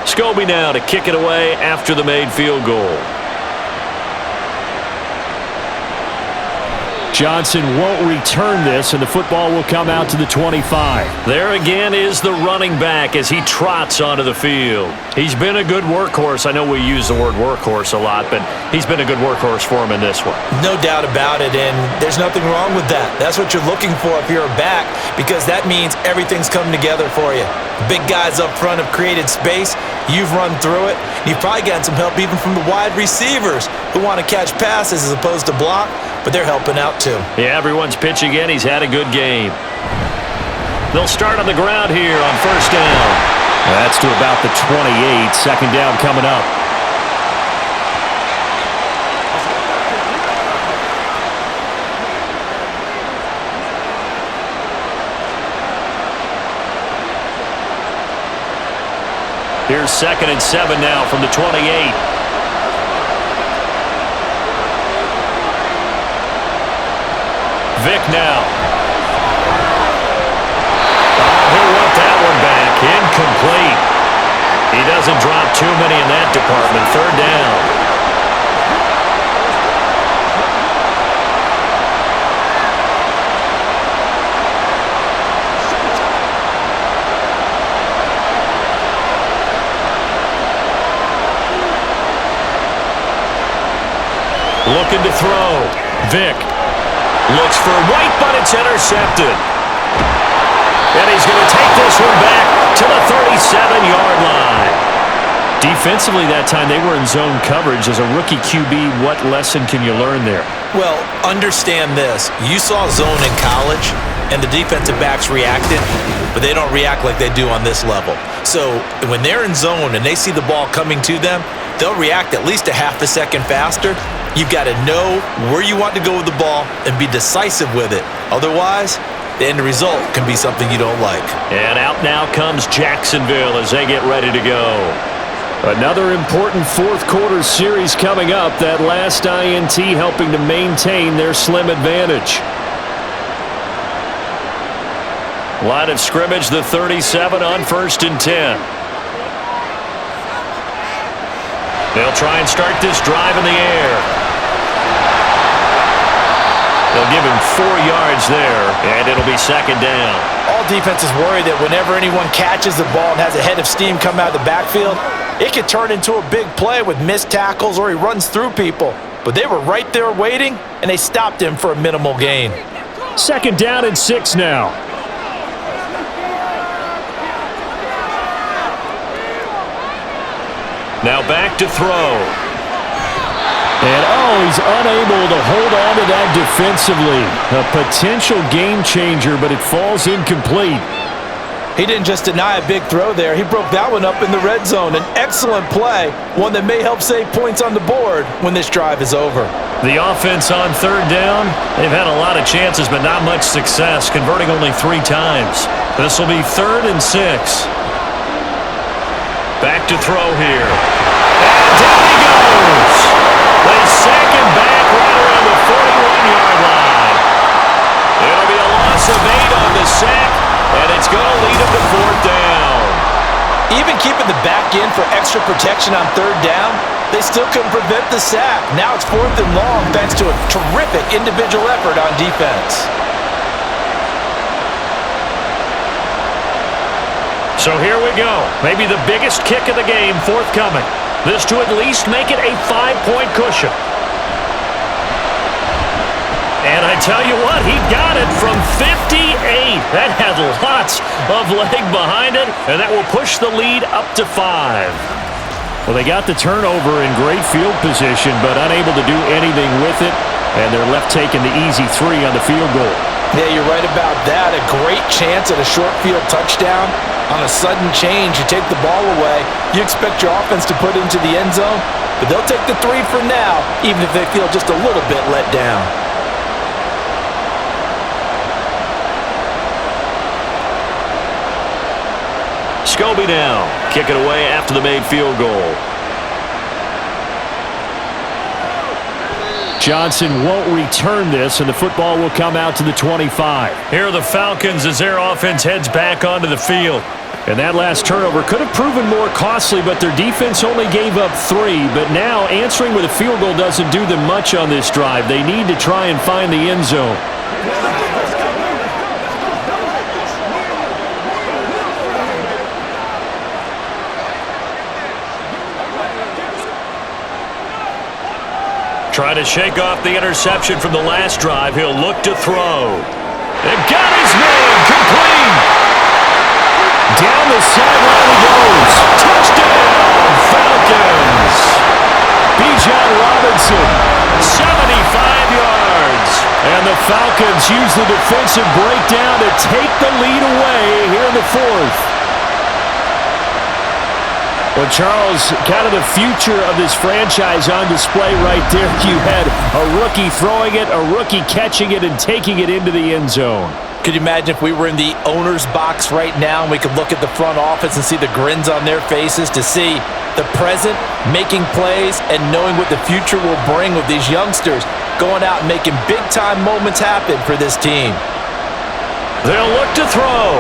Scobie now to kick it away after the made field goal. Johnson won't return this, and the football will come out to the 25. There again is the running back as he trots onto the field. He's been a good workhorse. I know we use the word workhorse a lot, but he's been a good workhorse for him in this one. No doubt about it, and there's nothing wrong with that. That's what you're looking for if you're a back, because that means everything's coming together for you. Big guys up front have created space. You've run through it. You've probably gotten some help even from the wide receivers who want to catch passes as opposed to block, but they're helping out too. Yeah, everyone's pitching in. He's had a good game. They'll start on the ground here on 1st down. That's to about the 28. 2nd down coming up. Here's 2nd and 7 now from the 28. Vick now. He'll want that one back. Incomplete. He doesn't drop too many in that department. 3rd down. Looking to throw. Vick. Looks for White, but it's intercepted. And he's going to take this one back to the 37-yard line. Defensively that time, they were in zone coverage. As a rookie QB, what lesson can you learn there? Well, understand this. You saw zone in college, and the defensive backs reacted, but they don't react like they do on this level. So when they're in zone and they see the ball coming to them, they'll react at least a half a second faster. You've got to know where you want to go with the ball and be decisive with it. Otherwise, the end result can be something you don't like. And out now comes Jacksonville as they get ready to go. Another important 4th quarter series coming up. That last INT helping to maintain their slim advantage. Line of scrimmage, the 37 on 1st and 10. They'll try and start this drive in the air. They'll give him 4 yards there, and it'll be 2nd down. All defenses worry that whenever anyone catches the ball and has a head of steam come out of the backfield, it could turn into a big play with missed tackles or he runs through people. But they were right there waiting, and they stopped him for a minimal gain. 2nd down and 6 now. Now back to throw. And, he's unable to hold on to that defensively. A potential game changer, but it falls incomplete. He didn't just deny a big throw there. He broke that one up in the red zone. An excellent play, one that may help save points on the board when this drive is over. The offense on 3rd down, they've had a lot of chances, but not much success, converting only 3 times. This will be 3rd and 6. Back to throw here. And down he goes. They sack him back right around the 41-yard line. It'll be a loss of 8 on the sack, and it's going to lead him to 4th down. Even keeping the back in for extra protection on 3rd down, they still couldn't prevent the sack. Now it's 4th and long thanks to a terrific individual effort on defense. So here we go. Maybe the biggest kick of the game forthcoming. This to at least make it a 5-point cushion. And I tell you what, he got it from 58. That had lots of leg behind it, and that will push the lead up to 5. Well, they got the turnover in great field position, but unable to do anything with it, and they're left taking the easy 3 on the field goal. Yeah, you're right about that. A great chance at a short field touchdown. On a sudden change, you take the ball away. You expect your offense to put it into the end zone, but they'll take the 3 for now, even if they feel just a little bit let down. Scobie now, kick it away after the made field goal. Johnson won't return this, and the football will come out to the 25. Here are the Falcons as their offense heads back onto the field. And that last turnover could have proven more costly, but their defense only gave up 3. But now answering with a field goal doesn't do them much on this drive. They need to try and find the end zone. Trying to shake off the interception from the last drive. He'll look to throw. They've got his man complete. Down the sideline he goes. Touchdown, Falcons. Bijan Robinson, 75 yards. And the Falcons use the defensive breakdown to take the lead away here in the 4th. Well, Charles, kind of the future of this franchise on display right there. You had a rookie throwing it, a rookie catching it, and taking it into the end zone. Could you imagine if we were in the owner's box right now and we could look at the front office and see the grins on their faces, to see the present making plays and knowing what the future will bring with these youngsters going out and making big-time moments happen for this team. They'll look to throw.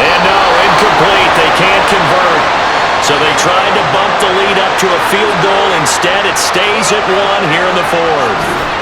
And no, incomplete. They can't convert. So they tried to bump the lead up to a field goal. Instead, it stays at 1 here in the 4th.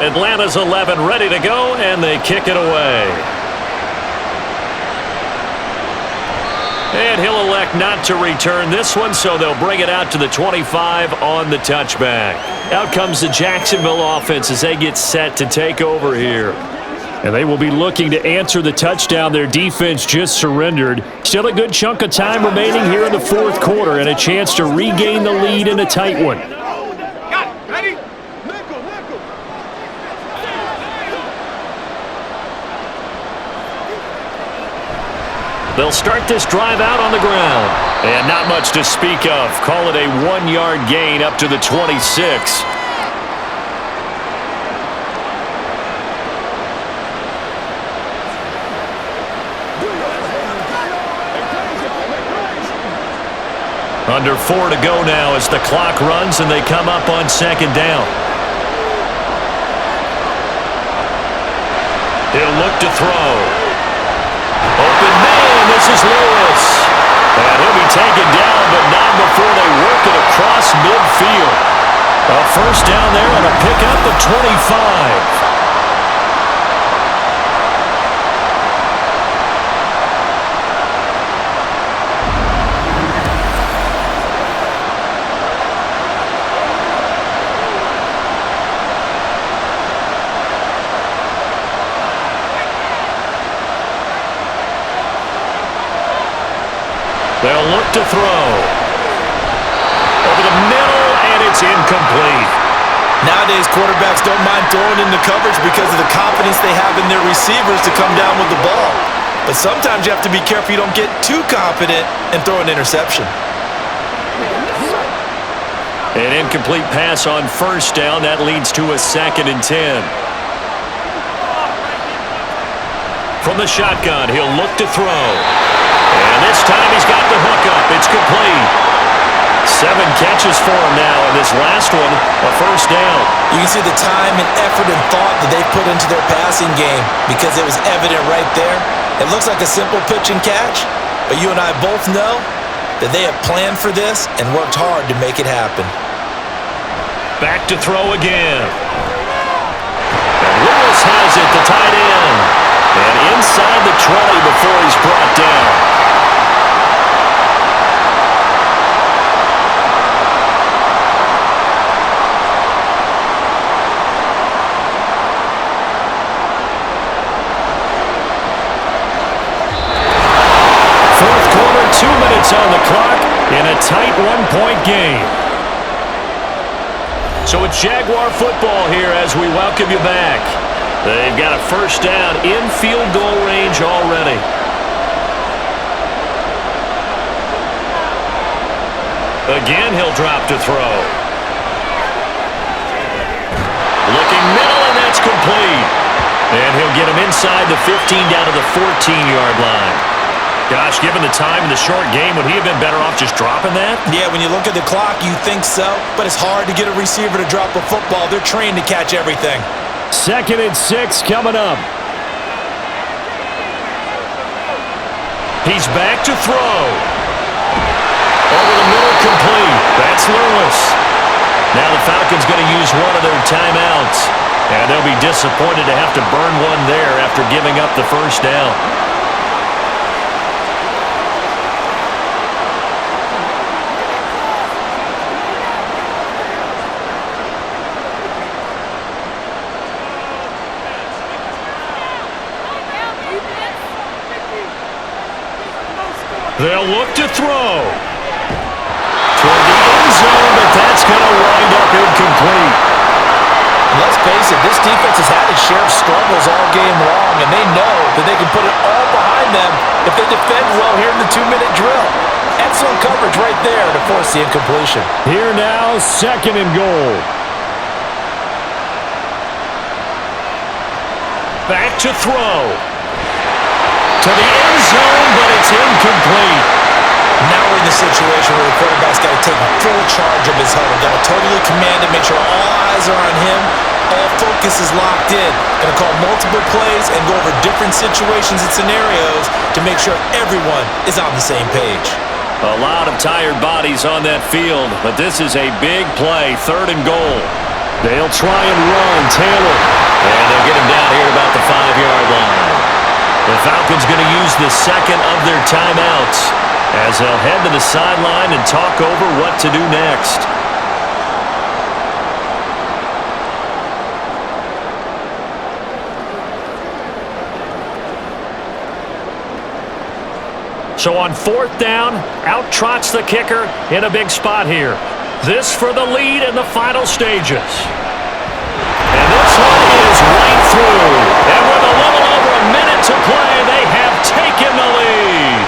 Atlanta's 11 ready to go, and they kick it away. And he'll elect not to return this one, so they'll bring it out to the 25 on the touchback. Out comes the Jacksonville offense as they get set to take over here. And they will be looking to answer the touchdown their defense just surrendered. Still a good chunk of time remaining here in the 4th quarter, and a chance to regain the lead in a tight one. They'll start this drive out on the ground. And not much to speak of. Call it a 1-yard gain up to the 26. Under 4 to go now as the clock runs and they come up on 2nd down. He'll look to throw. Open man, this is Lewis. And he'll be taken down, but not before they work it across midfield. A first down there on a pickup of 25. They'll look to throw. Over the middle, and it's incomplete. Nowadays, quarterbacks don't mind throwing into coverage because of the confidence they have in their receivers to come down with the ball. But sometimes you have to be careful you don't get too confident and throw an interception. An incomplete pass on first down. That leads to a 2nd and 10. From the shotgun, he'll look to throw. And this time he's got the hook up. It's complete. 7 catches for him now, and this last one, a first down. You can see the time and effort and thought that they put into their passing game because it was evident right there. It looks like a simple pitch and catch, but you and I both know that they have planned for this and worked hard to make it happen. Back to throw again. And Lewis has it, the tight end. And inside the 20 before he's brought down. Fourth quarter, 2 minutes on the clock in a tight 1-point game. So it's Jaguar football here as we welcome you back. They've got a first down in field goal range already. Again, he'll drop to throw. Looking middle, and that's complete. And he'll get him inside the 15 down to the 14-yard line. Gosh, given the time in the short game, would he have been better off just dropping that? Yeah, when you look at the clock, you think so, but it's hard to get a receiver to drop a football. They're trained to catch everything. 2nd and 6 coming up. He's back to throw. Over the middle, complete. That's Lewis. Now the Falcons going to use one of their timeouts. And they'll be disappointed to have to burn one there after giving up the first down. They'll look to throw. Toward the end zone, but that's going to wind up incomplete. Let's face it, this defense has had its share of struggles all game long, and they know that they can put it all behind them if they defend well here in the 2-minute drill. Excellent coverage right there to force the incompletion. Here now, 2nd and goal. Back to throw. To the end zone, but it's incomplete. Now we're in the situation where the quarterback's got to take full charge of his huddle. Got to totally command it, make sure all eyes are on him. All focus is locked in. Going to call multiple plays and go over different situations and scenarios to make sure everyone is on the same page. A lot of tired bodies on that field, but this is a big play, 3rd and goal. They'll try and run Taylor, and they'll get him down here about the 5-yard line. The Falcons going to use the 2nd of their timeouts as they'll head to the sideline and talk over what to do next. So on 4th down, out trots the kicker in a big spot here. This for the lead in the final stages. And this one is right through. And with a little over a minute to play, they have taken the lead.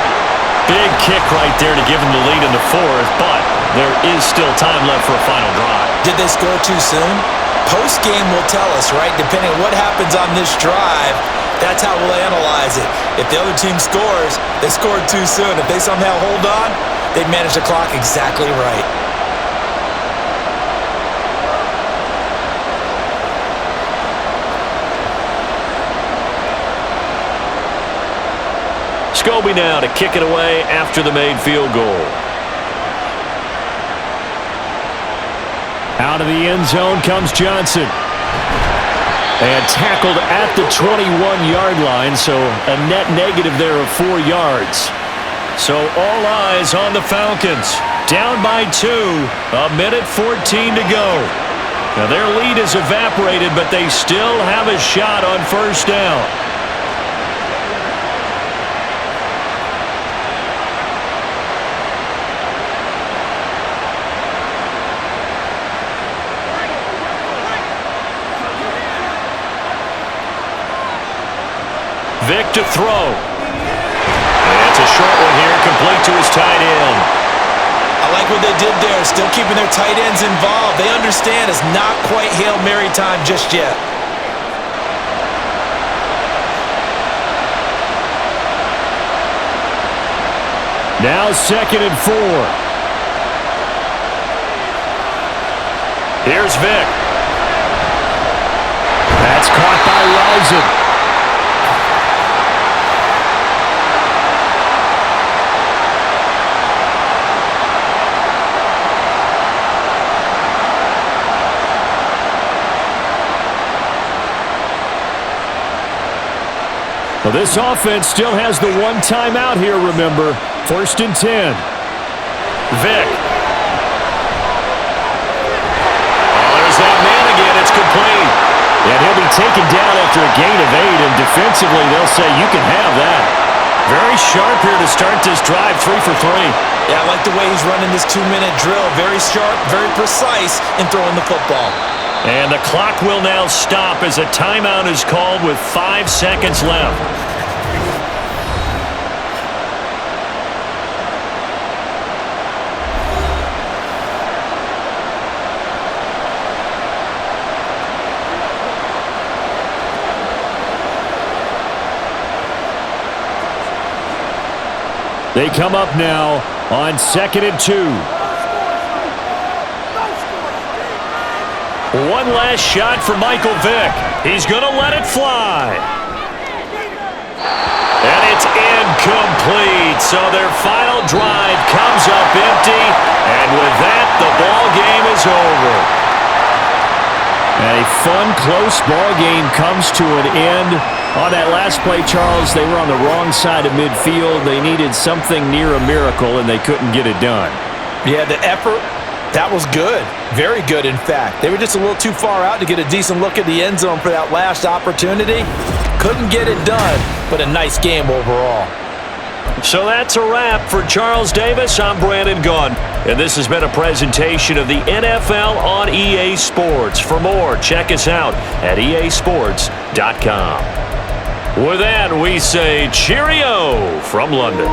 Big kick right there to give them the lead in the 4th, but there is still time left for a final drive. Did they score too soon? Post-game will tell us, right? Depending on what happens on this drive, that's how we'll analyze it. If the other team scores, they scored too soon. If they somehow hold on, they manage the clock exactly right. Scobie now to kick it away after the made field goal. Out of the end zone comes Johnson. And tackled at the 21-yard line, so a net negative there of 4 yards. So all eyes on the Falcons. Down by 2, a minute 14 to go. Now their lead is evaporated, but they still have a shot on first down. Vic to throw. And it's a short one here, complete to his tight end. I like what they did there, still keeping their tight ends involved. They understand it's not quite Hail Mary time just yet. Now 2nd and 4. Here's Vick. That's caught by Risen. Well, this offense still has the one timeout here, remember. 1st and 10. Vick. Oh, there's that man again. It's complete. And he'll be taken down after a gain of 8, and defensively they'll say you can have that. Very sharp here to start this drive, 3 for 3. Yeah, I like the way he's running this 2-minute drill. Very sharp, very precise in throwing the football. And the clock will now stop as a timeout is called with 5 seconds left. They come up now on 2nd and 2. One last shot for Michael Vick. He's going to let it fly. And it's incomplete. So their final drive comes up empty. And with that, the ball game is over. A fun, close ball game comes to an end. On that last play, Charles, they were on the wrong side of midfield. They needed something near a miracle, and they couldn't get it done. Yeah, the effort, that was good. Very good, in fact. They were just a little too far out to get a decent look at the end zone for that last opportunity. Couldn't get it done, but a nice game overall. So that's a wrap for Charles Davis. I'm Brandon Gunn, and this has been a presentation of the NFL on EA Sports. For more, check us out at easports.com. With that, we say cheerio from London.